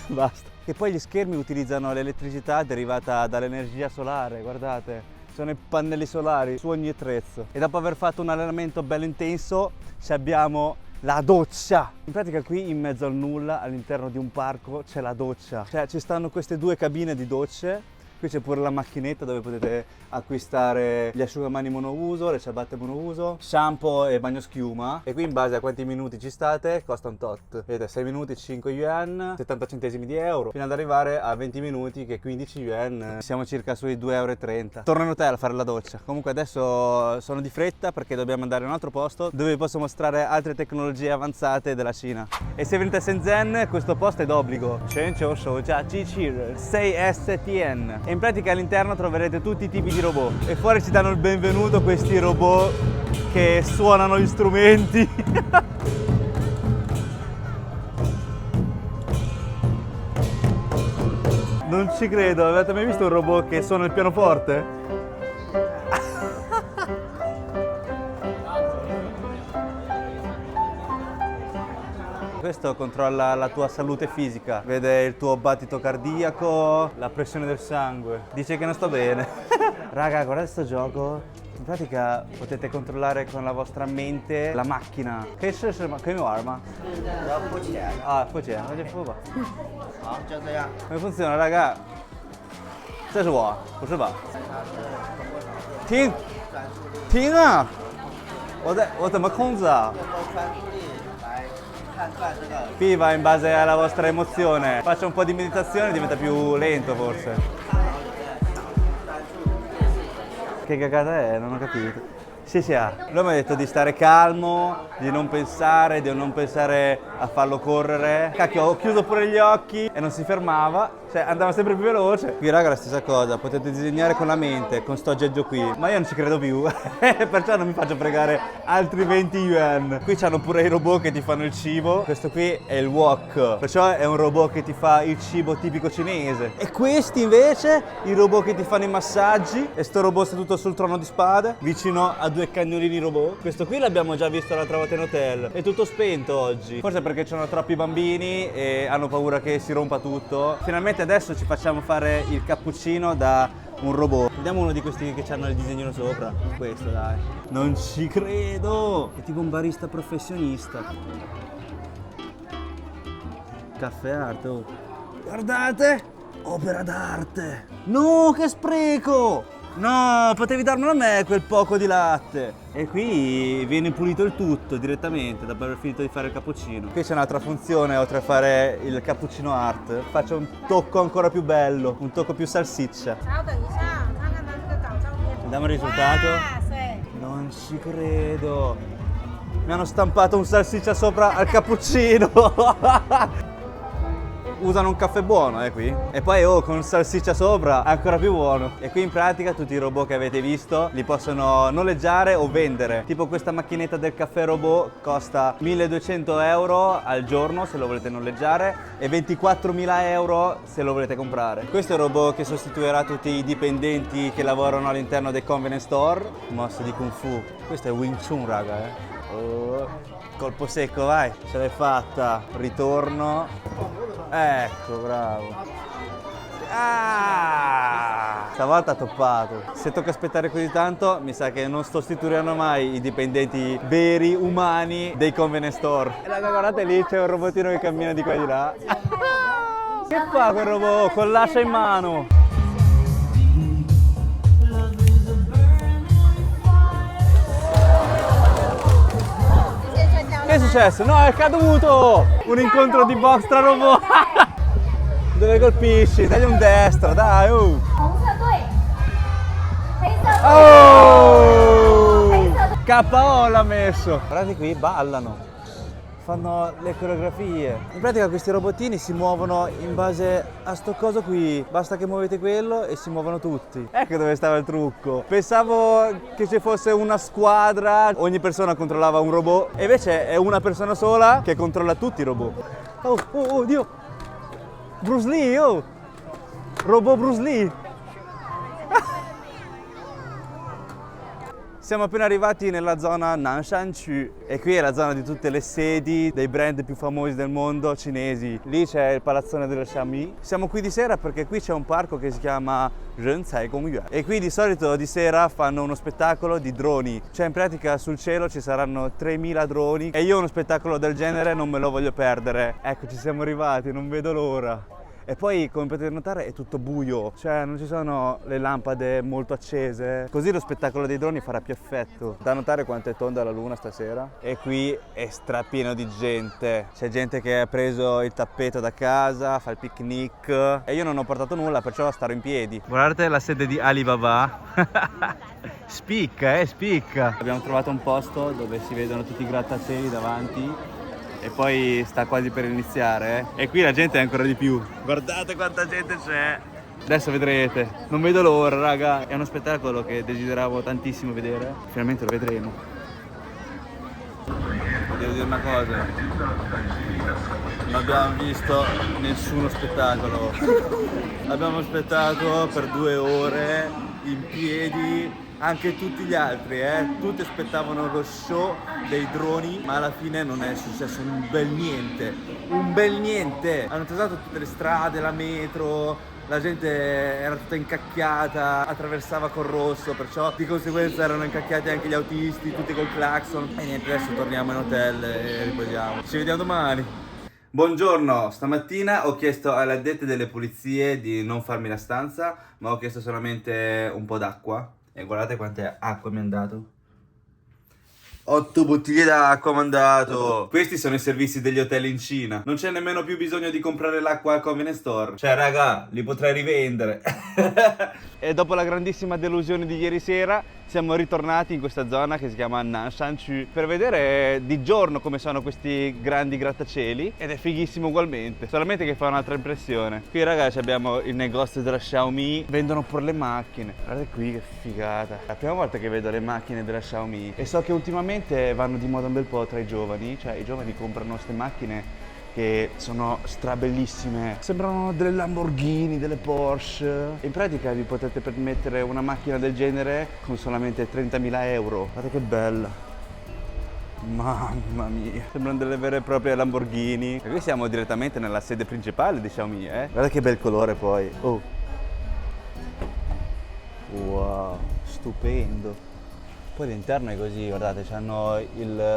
Basta. E poi gli schermi utilizzano l'elettricità derivata dall'energia solare, guardate. Sono i pannelli solari su ogni attrezzo. E dopo aver fatto un allenamento bello intenso, ci abbiamo la doccia. In pratica qui in mezzo al nulla, all'interno di un parco, c'è la doccia. Cioè ci stanno queste 2 cabine di docce Qui c'è pure la macchinetta dove potete acquistare gli asciugamani monouso, le ciabatte monouso, shampoo e bagnoschiuma. E qui in base a quanti minuti ci state costa un tot. Vedete, 6 minuti 5 yuan, 70 centesimi di euro, fino ad arrivare a 20 minuti che 15 yuan, siamo circa sui 2,30 euro. Torno in hotel a fare la doccia. Comunque adesso sono di fretta perché dobbiamo andare in un altro posto dove vi posso mostrare altre tecnologie avanzate della Cina. E se venite a Shenzhen, questo posto è d'obbligo. 6STN. E in pratica all'interno troverete tutti i tipi di robot. E fuori ci danno il benvenuto questi robot che suonano gli strumenti. Non ci credo, avete mai visto un robot che suona il pianoforte? Questo controlla la tua salute fisica, vede il tuo battito cardiaco, la pressione del sangue. Dice che non sto bene. Raga, guardate sto gioco. In pratica potete controllare con la vostra mente la macchina. Che mi arma? Ah, poi c'è, non c'è fuoco. Come funziona, raga? 这是我，不是吧？停，停啊！我怎么控制啊？ Qui va in base alla vostra emozione. Faccio un po' di meditazione e diventa più lento forse. Che cagata è? Non ho capito. Sì, sì, lui mi ha detto di stare calmo, di non pensare a farlo correre. Cacchio, ho chiuso pure gli occhi e non si fermava, cioè andava sempre più veloce. Qui raga la stessa cosa, potete disegnare con la mente, con sto aggeggio qui, ma io non ci credo più, perciò non mi faccio fregare altri 20 yuan. Qui c'hanno pure i robot che ti fanno il cibo, questo qui è il wok, perciò è un robot che ti fa il cibo tipico cinese. E questi invece, i robot che ti fanno i massaggi, e sto robot seduto sul trono di spade, vicino a due cagnolini robot. Questo qui l'abbiamo già visto l'altra volta in hotel, è tutto spento oggi, forse perché c'erano troppi bambini e hanno paura che si rompa tutto. Finalmente adesso ci facciamo fare il cappuccino da un robot. Vediamo uno di questi che hanno il disegnino sopra. Questo dai. Non ci credo! È tipo un barista professionista. Caffè art, oh. Guardate! Opera d'arte! No, che spreco! No, potevi darmelo a me quel poco di latte. E qui viene pulito il tutto direttamente dopo aver finito di fare il cappuccino. Qui c'è un'altra funzione, oltre a fare il cappuccino art, faccio un tocco ancora più bello, un tocco più salsiccia. Vediamo il risultato. Non ci credo. Mi hanno stampato un salsiccia sopra al cappuccino. Usano un caffè buono qui. E poi con salsiccia sopra ancora più buono. E qui in pratica tutti i robot che avete visto li possono noleggiare o vendere. Tipo questa macchinetta del caffè robot costa 1200 euro al giorno se lo volete noleggiare e 24.000 euro se lo volete comprare. Questo è il robot che sostituirà tutti i dipendenti che lavorano all'interno dei convenience store. Mosse di Kung Fu. Questo è Wing Chun, raga, Oh. Colpo secco, vai. Ce l'hai fatta. Ritorno. Ecco, bravo. Ah! Stavolta ha toppato. Se tocca aspettare così tanto, mi sa che non sostituiranno mai i dipendenti veri, umani dei convenience store. E raga, guardate lì, c'è un robotino che cammina di qua e di là. Che fa quel robot? Con l'ascia in mano. Che è successo? No, è caduto! Un incontro di box tra robot! Dove colpisci? Dagli un destro, dai! Oh! KO l'ha messo! Guardate qui, ballano! Fanno le coreografie. In pratica questi robottini si muovono in base a sto coso qui. Basta che muovete quello e si muovono tutti. Ecco dove stava il trucco. Pensavo che ci fosse una squadra, ogni persona controllava un robot. E invece è una persona sola che controlla tutti i robot. Oh, Dio! Bruce Lee, oh! Robot Bruce Lee! Siamo appena arrivati nella zona Nanshan-Chu e qui è la zona di tutte le sedi dei brand più famosi del mondo cinesi. Lì c'è il palazzone dello Xiaomi. Siamo qui di sera perché qui c'è un parco che si chiama Rencai Gongyuan e qui di solito di sera fanno uno spettacolo di droni. Cioè in pratica sul cielo ci saranno 3000 droni e io uno spettacolo del genere non me lo voglio perdere. Ecco, ci siamo arrivati, non vedo l'ora. E poi, come potete notare, è tutto buio, cioè non ci sono le lampade molto accese, così lo spettacolo dei droni farà più effetto. Da notare quanto è tonda la luna stasera. E qui è strapieno di gente, c'è gente che ha preso il tappeto da casa, fa il picnic, e io non ho portato nulla, perciò starò in piedi. Guardate la sede di Alibaba. Spicca, spicca. Abbiamo trovato un posto dove si vedono tutti i grattacieli davanti e poi sta quasi per iniziare, e qui la gente è ancora di più. Guardate quanta gente c'è. Adesso vedrete. Non vedo l'ora, raga. È uno spettacolo che desideravo tantissimo vedere. Finalmente lo vedremo. Devo dire una cosa. Non abbiamo visto nessuno spettacolo. Abbiamo aspettato per 2 ore in piedi. Anche tutti gli altri, tutti aspettavano lo show dei droni, ma alla fine non è successo un bel niente. Un bel niente! Hanno usato tutte le strade, la metro, la gente era tutta incacchiata, attraversava col rosso, perciò di conseguenza erano incacchiati anche gli autisti, tutti col clacson. E niente, adesso torniamo in hotel e riposiamo. Ci vediamo domani! Buongiorno, stamattina ho chiesto alle addette delle pulizie di non farmi la stanza, ma ho chiesto solamente un po' d'acqua. E guardate quante acqua mi hanno dato. 8 bottiglie d'acqua mi hanno dato. Questi sono i servizi degli hotel in Cina. Non c'è nemmeno più bisogno di comprare l'acqua al convenience store. Cioè raga, li potrei rivendere. E dopo la grandissima delusione di ieri sera siamo ritornati in questa zona che si chiama Nanshan-chu per vedere di giorno come sono questi grandi grattacieli, ed è fighissimo ugualmente, solamente che fa un'altra impressione. Qui ragazzi abbiamo il negozio della Xiaomi, vendono pure le macchine. Guardate qui che figata, è la prima volta che vedo le macchine della Xiaomi e so che ultimamente vanno di moda un bel po' tra i giovani, cioè i giovani comprano queste macchine che sono strabellissime, sembrano delle Lamborghini, delle Porsche. In pratica vi potete permettere una macchina del genere con solamente 30.000 euro. Guardate che bella, mamma mia, sembrano delle vere e proprie Lamborghini. E qui siamo direttamente nella sede principale di Xiaomi, Guarda che bel colore poi. Oh, wow, stupendo. Poi l'interno è così, guardate, c'hanno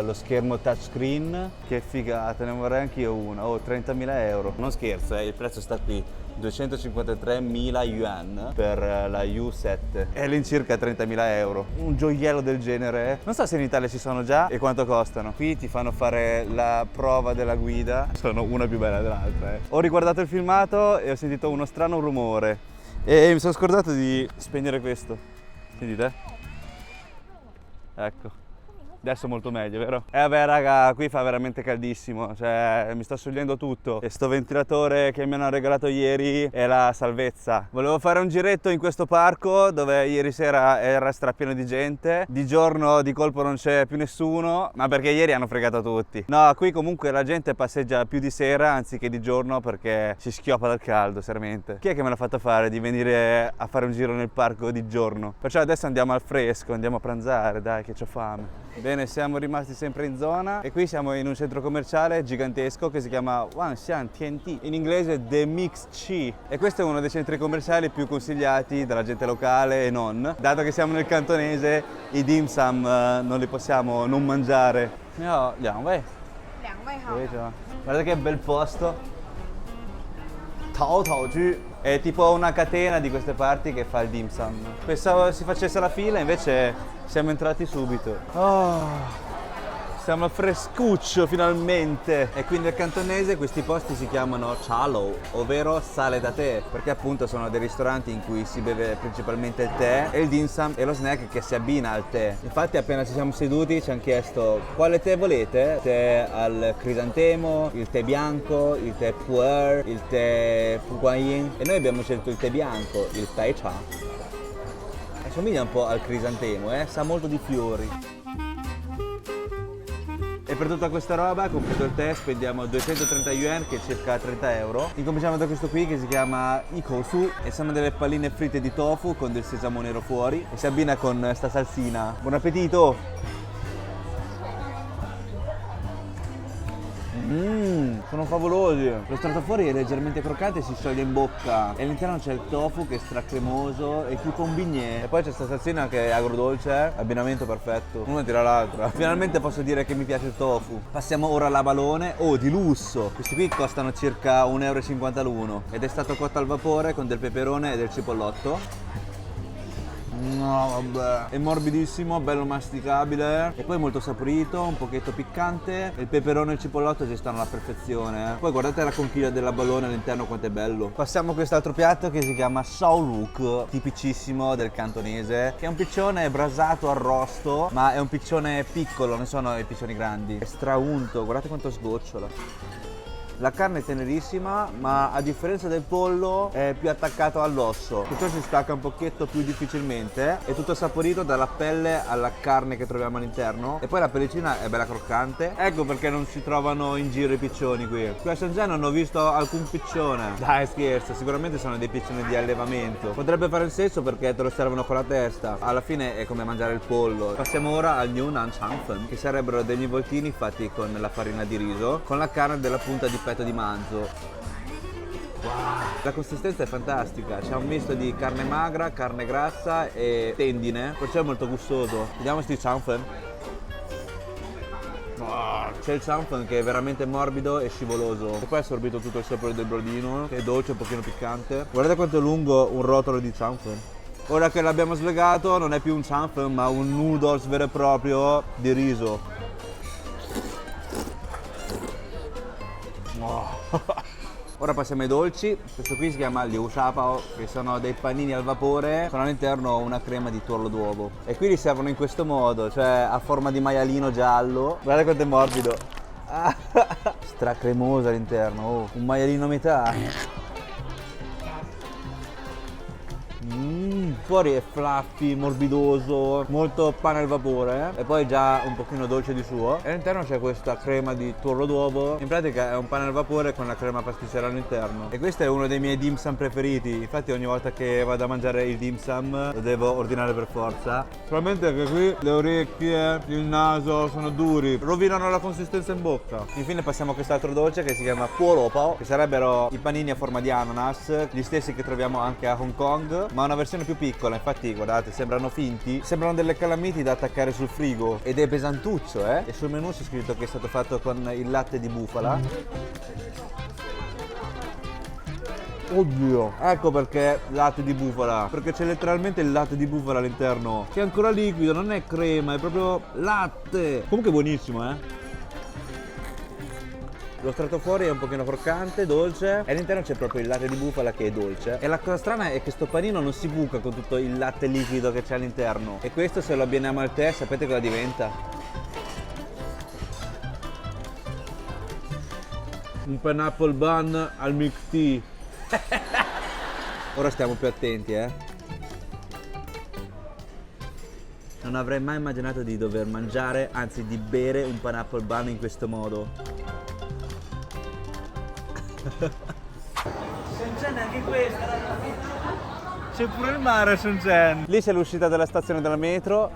lo schermo touchscreen, che figata, ne vorrei anch'io uno. Oh, 30.000 euro. Non scherzo, il prezzo sta qui, 253.000 yuan per la U7, è all'incirca 30.000 euro. Un gioiello del genere, non so se in Italia ci sono già e quanto costano. Qui ti fanno fare la prova della guida, sono una più bella dell'altra. Ho riguardato il filmato e ho sentito uno strano rumore e mi sono scordato di spegnere questo. Sentite? Ecco, adesso molto meglio, vero? Vabbè raga, qui fa veramente caldissimo, cioè mi sto sciogliendo tutto e sto ventilatore che mi hanno regalato ieri è la salvezza. Volevo fare un giretto in questo parco dove ieri sera era strapieno di gente, di giorno di colpo non c'è più nessuno, ma perché ieri hanno fregato tutti. No, qui comunque la gente passeggia più di sera anziché di giorno perché si schioppa dal caldo, seriamente. Chi è che me l'ha fatto fare di venire a fare un giro nel parco di giorno? Perciò adesso andiamo al fresco, andiamo a pranzare, dai che c'ho fame. Bene, siamo rimasti sempre in zona e qui siamo in un centro commerciale gigantesco che si chiama Wanxian TNT, in inglese The Mix Chi, e questo è uno dei centri commerciali più consigliati dalla gente locale e non. Dato che siamo nel cantonese, i dim sum non li possiamo non mangiare. Andiamo, vai. Guarda che bel posto. Tao Tao Ju. È tipo una catena di queste parti che fa il dim sum. Pensavo si facesse la fila, invece siamo entrati subito. Oh, siamo al frescuccio finalmente. E qui nel cantonese questi posti si chiamano chalo, ovvero sale da tè, perché appunto sono dei ristoranti in cui si beve principalmente il tè e il dim sum è lo snack che si abbina al tè. Infatti appena ci siamo seduti ci hanno chiesto quale tè volete, tè al crisantemo, il tè bianco, il tè pu'er, il tè pu'guanyin, e noi abbiamo scelto il tè bianco, il tai cha. Assomiglia un po' al crisantemo, sa molto di fiori. E per tutta questa roba, compreso il tè, spendiamo 230 yuan, che è circa 30 euro. Incominciamo da questo qui che si chiama Ikousu e sono delle palline fritte di tofu con del sesamo nero fuori e si abbina con sta salsina. Buon appetito! Sono favolosi. Lo stratofuori è leggermente croccante e si scioglie in bocca. E all'interno c'è il tofu che è stracremoso e più con bignè. E poi c'è questa salsina che è agrodolce, abbinamento perfetto. Una tira l'altra. Finalmente posso dire che mi piace il tofu. Passiamo ora all'abalone. Oh, di lusso. Questi qui costano circa 1,50 € l'uno. Ed è stato cotto al vapore con del peperone e del cipollotto. No, vabbè. È morbidissimo, bello masticabile. E poi molto saporito, un pochetto piccante. Il peperone e il cipollotto ci stanno alla perfezione. Poi guardate la conchiglia dell'abalone all'interno quanto è bello. Passiamo a quest'altro piatto che si chiama Saoluk, tipicissimo del cantonese, che è un piccione brasato arrosto, ma è un piccione piccolo, non sono i piccioni grandi. È straunto, guardate quanto sgocciola. La carne è tenerissima, ma a differenza del pollo è più attaccato all'osso. Tutto si stacca un pochetto più difficilmente. È tutto saporito dalla pelle alla carne che troviamo all'interno. E poi la pellicina è bella croccante. Ecco perché non si trovano in giro i piccioni qui. Qui a Shenzhen non ho visto alcun piccione. Dai, scherzo, sicuramente sono dei piccioni di allevamento. Potrebbe fare il senso perché te lo servono con la testa. Alla fine è come mangiare il pollo. Passiamo ora al Yunnan Changfen, che sarebbero degli involtini fatti con la farina di riso, con la carne della punta di petto di manzo. Wow. La consistenza è fantastica, c'è un misto di carne magra, carne grassa e tendine, perciò è molto gustoso. Vediamo sti chanfen. C'è il chanfen che è veramente morbido e scivoloso e poi ha assorbito tutto il sapore del brodino, che è dolce, un pochino piccante. Guardate quanto è lungo un rotolo di chanfen. Ora che l'abbiamo slegato non è più un chanfen ma un noodles vero e proprio di riso. Ora passiamo ai dolci. Questo qui si chiama Liu Shapao, che sono dei panini al vapore con all'interno una crema di tuorlo d'uovo. E qui li servono in questo modo, cioè a forma di maialino giallo. Guardate quanto è morbido. Stracremoso all'interno. Oh, un maialino a metà. Fuori è fluffy, morbidoso, molto pane al vapore e poi già un pochino dolce di suo. E all'interno c'è questa crema di tuorlo d'uovo. In pratica è un pane al vapore con la crema pasticcera all'interno. E questo è uno dei miei dim sum preferiti. Infatti ogni volta che vado a mangiare il dim sum lo devo ordinare per forza. Solamente che qui le orecchie, il naso sono duri, rovinano la consistenza in bocca. Infine passiamo a quest'altro dolce che si chiama Puolopao, che sarebbero i panini a forma di ananas, gli stessi che troviamo anche a Hong Kong, ma una versione più piccola. Infatti guardate, sembrano finti, sembrano delle calamiti da attaccare sul frigo ed è pesantuccio, e sul menù c'è scritto che è stato fatto con il latte di bufala. Oddio, ecco perché latte di bufala, perché c'è letteralmente il latte di bufala all'interno, che è ancora liquido, non è crema, è proprio latte. Comunque buonissimo, Lo strato fuori è un pochino croccante, dolce, e all'interno c'è proprio il latte di bufala che è dolce. E la cosa strana è che sto panino non si buca con tutto il latte liquido che c'è all'interno. E questo, se lo abbiniamo al tè, sapete cosa diventa? Un pineapple bun al milk tea. Ora stiamo più attenti, Non avrei mai immaginato di dover mangiare, anzi di bere un pineapple bun in questo modo. Shenzhen anche questa, c'è pure il mare a Shenzhen. Lì c'è l'uscita della stazione della metro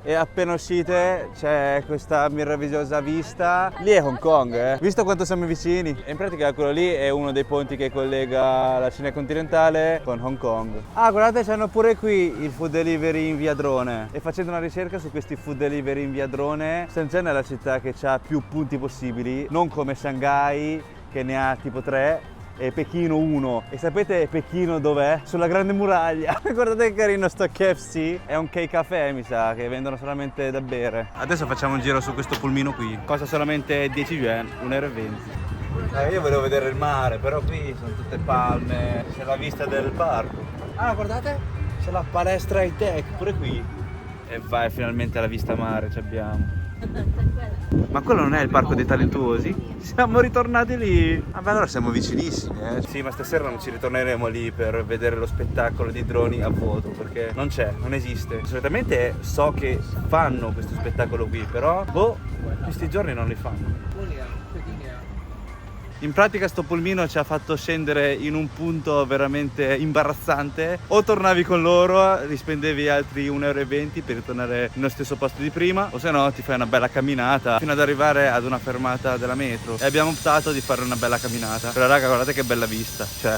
e appena uscite c'è questa meravigliosa vista. Lì è Hong Kong, Visto quanto siamo vicini. E in pratica quello lì è uno dei ponti che collega la Cina continentale con Hong Kong. Ah, guardate, c'hanno pure qui il food delivery in via Drone. E facendo una ricerca su questi food delivery in via Drone, Shenzhen è la città che ha più punti possibili, non come Shanghai che ne ha tipo 3 e Pechino 1. E sapete Pechino dov'è? Sulla grande muraglia. Guardate che carino sto KFC, è un K-Caffè mi sa, che vendono solamente da bere. Adesso facciamo un giro su questo pulmino qui, costa solamente 10 yuan, 1,20 €. Io volevo vedere il mare, però qui sono tutte palme, c'è la vista del parco. Ah, guardate, c'è la palestra high tech pure qui. E vai, finalmente alla vista mare ci abbiamo. Ma quello non è il parco dei talentuosi? Siamo ritornati lì. Vabbè, allora siamo vicinissimi, Sì, ma stasera non ci ritorneremo lì per vedere lo spettacolo di droni a vuoto, perché non c'è, non esiste. Solitamente so che fanno questo spettacolo qui, però questi giorni non li fanno. In pratica sto pulmino ci ha fatto scendere in un punto veramente imbarazzante. O tornavi con loro, li spendevi altri 1,20 € per ritornare nello stesso posto di prima, o se no ti fai una bella camminata fino ad arrivare ad una fermata della metro. E abbiamo optato di fare una bella camminata. Però raga, guardate che bella vista, cioè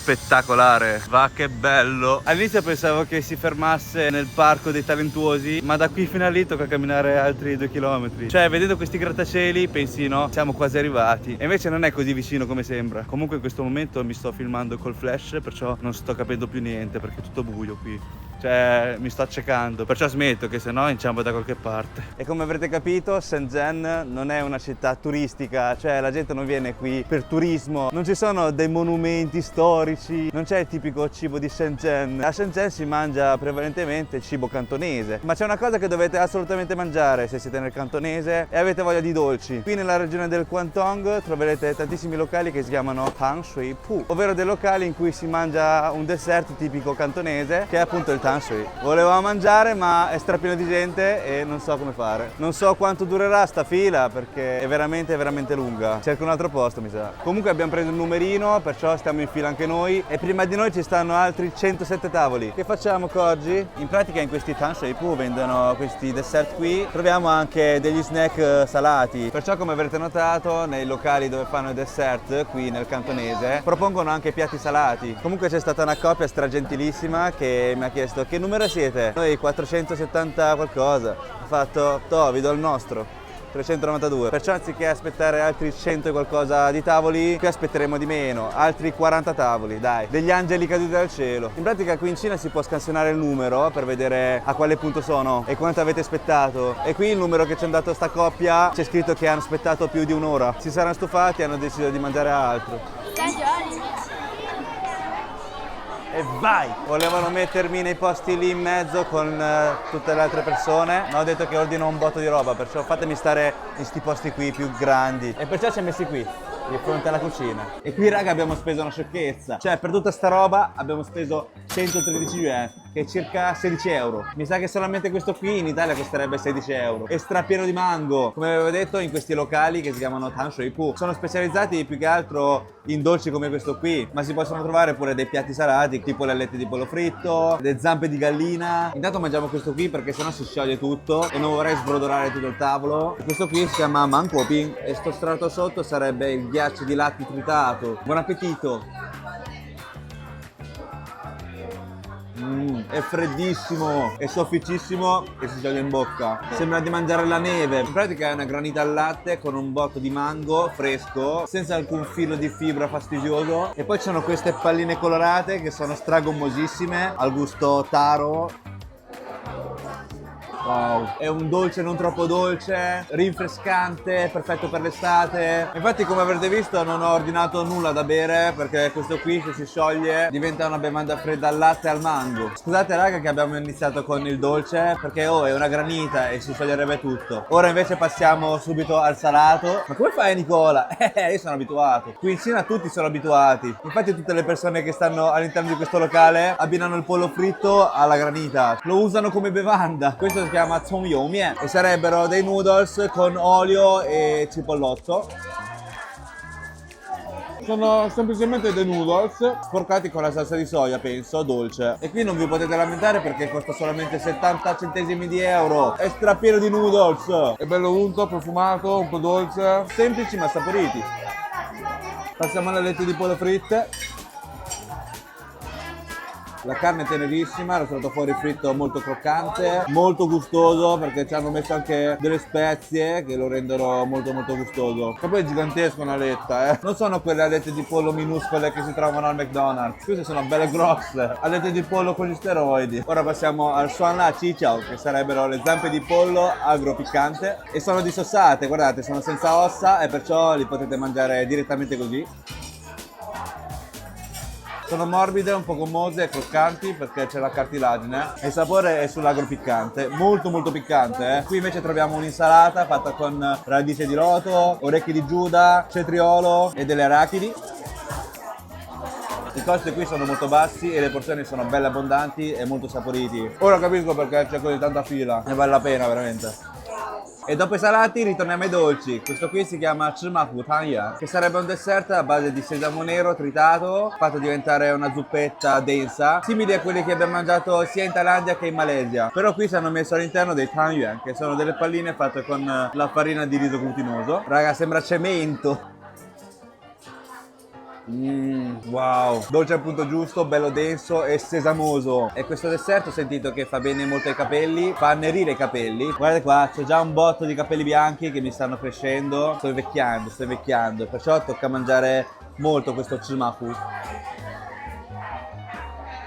spettacolare, va che bello. All'inizio pensavo che si fermasse nel parco dei talentuosi, ma da qui fino a lì tocca camminare altri 2 chilometri. Cioè, vedendo questi grattacieli pensi no, siamo quasi arrivati, e invece non è così vicino come sembra. Comunque in questo momento mi sto filmando col flash, perciò non sto capendo più niente perché è tutto buio qui. Cioè mi sto accecando, perciò smetto, che se no inciampo da qualche parte. E come avrete capito, Shenzhen non è una città turistica, cioè la gente non viene qui per turismo, non ci sono dei monumenti storici, non c'è il tipico cibo di Shenzhen. A Shenzhen si mangia prevalentemente cibo cantonese, ma c'è una cosa che dovete assolutamente mangiare se siete nel cantonese e avete voglia di dolci. Qui nella regione del Guangdong troverete tantissimi locali che si chiamano Tang Shui Pu, ovvero dei locali in cui si mangia un dessert tipico cantonese, che è appunto il Tang Shui. Volevo mangiare, ma è strapieno di gente e non so come fare. Non so quanto durerà sta fila perché è veramente lunga. Cerco un altro posto, mi sa. Comunque abbiamo preso il numerino, perciò stiamo in fila anche noi, e prima di noi ci stanno altri 107 tavoli. Che facciamo oggi? In pratica in questi Tang Shui Pu vendono questi dessert qui. Troviamo anche degli snack salati. Perciò, come avrete notato, nei locali dove fanno i dessert qui nel cantonese propongono anche piatti salati. Comunque c'è stata una coppia stragentilissima che mi ha chiesto: che numero siete? Noi 470 qualcosa. Ho fatto, vi do il nostro, 392. Perciò anziché aspettare altri 100 e qualcosa di tavoli, qui aspetteremo di meno, altri 40 tavoli, dai, degli angeli caduti dal cielo. In pratica qui in Cina si può scansionare il numero per vedere a quale punto sono e quanto avete aspettato. E qui il numero che ci hanno dato sta coppia, c'è scritto che hanno aspettato più di un'ora. Si saranno stufati e hanno deciso di mangiare altro. E vai! Volevano mettermi nei posti lì in mezzo con tutte le altre persone, ma ho detto che ordino un botto di roba, perciò fatemi stare in sti posti qui più grandi. E perciò ci ha messi qui, di fronte alla cucina. E qui raga abbiamo speso una sciocchezza. Cioè per tutta sta roba abbiamo speso 113 yuan, che è circa 16 euro. Mi sa che solamente questo qui in Italia costerebbe 16 euro. È strapieno di mango. Come avevo detto, in questi locali che si chiamano Tang Shui Pu sono specializzati più che altro in dolci come questo qui, ma si possono trovare pure dei piatti salati tipo le alette di pollo fritto, le zampe di gallina. Intanto mangiamo questo qui perché sennò si scioglie tutto e non vorrei sbrodolare tutto il tavolo. Questo qui si chiama mango ping e sto strato sotto sarebbe il ghiaccio di latte tritato. Buon appetito! È freddissimo, è sofficissimo e si scioglie in bocca. Sembra di mangiare la neve. In pratica è una granita al latte con un botto di mango fresco, senza alcun filo di fibra fastidioso. E poi ci sono queste palline colorate che sono stragommosissime, al gusto taro. Wow, è un dolce non troppo dolce, rinfrescante, perfetto per l'estate. Infatti, come avrete visto, non ho ordinato nulla da bere perché questo qui, se si scioglie, diventa una bevanda fredda al latte e al mango. Scusate raga che abbiamo iniziato con il dolce perché è una granita e si scioglierebbe tutto. Ora invece passiamo subito al salato. Ma come fai Nicola? Io sono abituato. Qui in Cina tutti sono abituati. Infatti tutte le persone che stanno all'interno di questo locale abbinano il pollo fritto alla granita. Lo usano come bevanda. Questo si chiama Cong You Mian e sarebbero dei noodles con olio e cipollozzo. Sono semplicemente dei noodles sporcati con la salsa di soia, penso, dolce. E qui non vi potete lamentare perché costa solamente 70 centesimi di euro. È strapieno di noodles. È bello unto, profumato, un po' dolce. Semplici ma saporiti. Passiamo alle alette di pollo fritte. La carne è tenerissima, l'ho tirato fuori fritto molto croccante, molto gustoso perché ci hanno messo anche delle spezie che lo rendono molto gustoso. E poi è gigantesca una aletta, eh. Non sono quelle alette di pollo minuscole che si trovano al McDonald's, queste sono belle grosse, alette di pollo con gli steroidi. Ora passiamo al Xuan La Chi Chow, che sarebbero le zampe di pollo agro piccante e sono dissossate, guardate, sono senza ossa e perciò li potete mangiare direttamente così. Sono morbide, un po' gommose e croccanti perché c'è la cartilagine e il sapore è sull'agro piccante, molto piccante. Qui invece troviamo un'insalata fatta con radice di loto, orecchie di Giuda, cetriolo e delle arachidi. I costi qui sono molto bassi e le porzioni sono belle abbondanti e molto saporiti. Ora capisco perché c'è così tanta fila, ne vale la pena veramente. E dopo i salati ritorniamo ai dolci. Questo qui si chiama Chimahu Tangyuan, che sarebbe un dessert a base di sesamo nero tritato, fatto diventare una zuppetta densa, simili a quelli che abbiamo mangiato sia in Thailandia che in Malesia. Però qui ci hanno messo all'interno dei Tangyuan, che sono delle palline fatte con la farina di riso glutinoso. Raga, sembra cemento. Wow, dolce al punto giusto, bello denso e sesamoso. E questo dessert ho sentito che fa bene molto ai capelli, fa annerire i capelli. Guardate qua, c'ho già un botto di capelli bianchi che mi stanno crescendo. Sto invecchiando, perciò tocca mangiare molto questo Chimahu.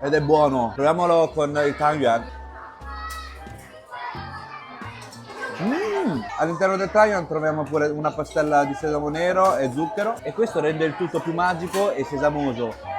Ed è buono. Proviamolo con il Tangyuan. All'interno del Tangyuan troviamo pure una pastella di sesamo nero e zucchero, e questo rende il tutto più magico e sesamoso.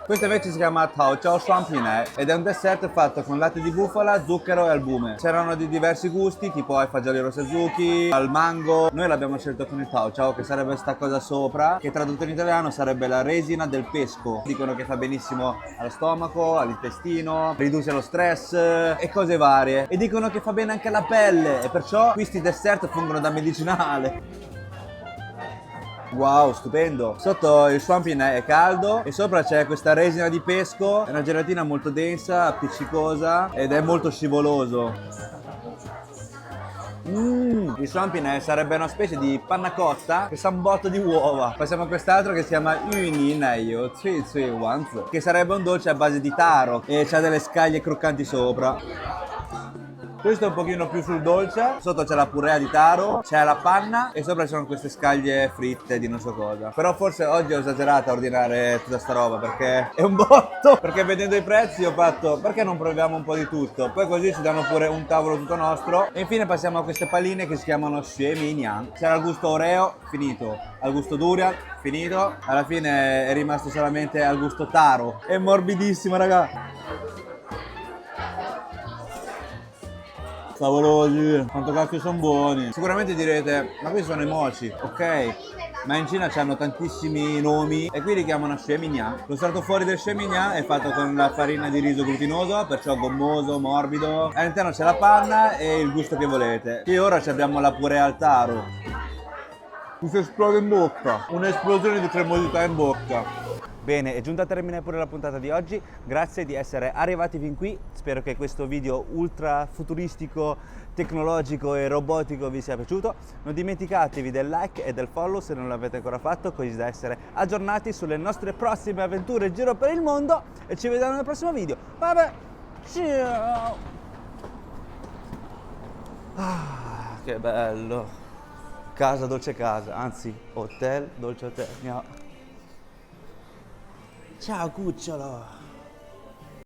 Questo invece si chiama Tao Chao Shuangpinai ed è un dessert fatto con latte di bufala, zucchero e albume. C'erano di diversi gusti, tipo ai fagioli rosazuki, al mango. Noi l'abbiamo scelto con il Tao Chao, che sarebbe sta cosa sopra, che tradotto in italiano sarebbe la resina del pesco. Dicono che fa benissimo allo stomaco, all'intestino, riduce lo stress e cose varie. E dicono che fa bene anche alla pelle, e perciò questi dessert fungono da medicinale. Wow, stupendo! Sotto il swampin è caldo e sopra c'è questa resina di pesco, è una gelatina molto densa, appiccicosa ed è molto scivoloso. Il swampin sarebbe una specie di panna cotta che sa un botto di uova. Passiamo a quest'altro che si chiama Yuni Neio Cui Cui Wanzi, che sarebbe un dolce a base di taro e c'ha delle scaglie croccanti sopra. Questo è un pochino più sul dolce, sotto c'è la purea di taro, c'è la panna e sopra ci sono queste scaglie fritte di non so cosa. Però forse oggi ho esagerato a ordinare tutta sta roba perché è un botto. Perché vedendo i prezzi ho fatto, perché non proviamo un po' di tutto? Poi così ci danno pure un tavolo tutto nostro. E infine passiamo a queste palline che si chiamano Xue Minian. C'era il gusto Oreo, finito. Al gusto Durian, finito. Alla fine è rimasto solamente al gusto taro. È morbidissimo, raga. Favolosi, quanto cacchio sono buoni. Sicuramente direte, ma questi sono i mochi, ok? Ma in Cina c'hanno tantissimi nomi e qui li chiamano Xue Minian. Lo strato fuori del Xue Minian è fatto con la farina di riso glutinoso, perciò gommoso, morbido. All'interno c'è la panna e il gusto che volete. Qui ora abbiamo la purea al taro. Mi si esplode in bocca, un'esplosione di cremosità in bocca. Bene, è giunta a termine pure la puntata di oggi, grazie di essere arrivati fin qui, spero che questo video ultra futuristico, tecnologico e robotico vi sia piaciuto. Non dimenticatevi del like e del follow se non l'avete ancora fatto, così da essere aggiornati sulle nostre prossime avventure in giro per il mondo, e ci vediamo nel prossimo video. Vabbè, ciao! Ah, che bello! Casa dolce casa, anzi, hotel dolce hotel. Ciao cucciolo!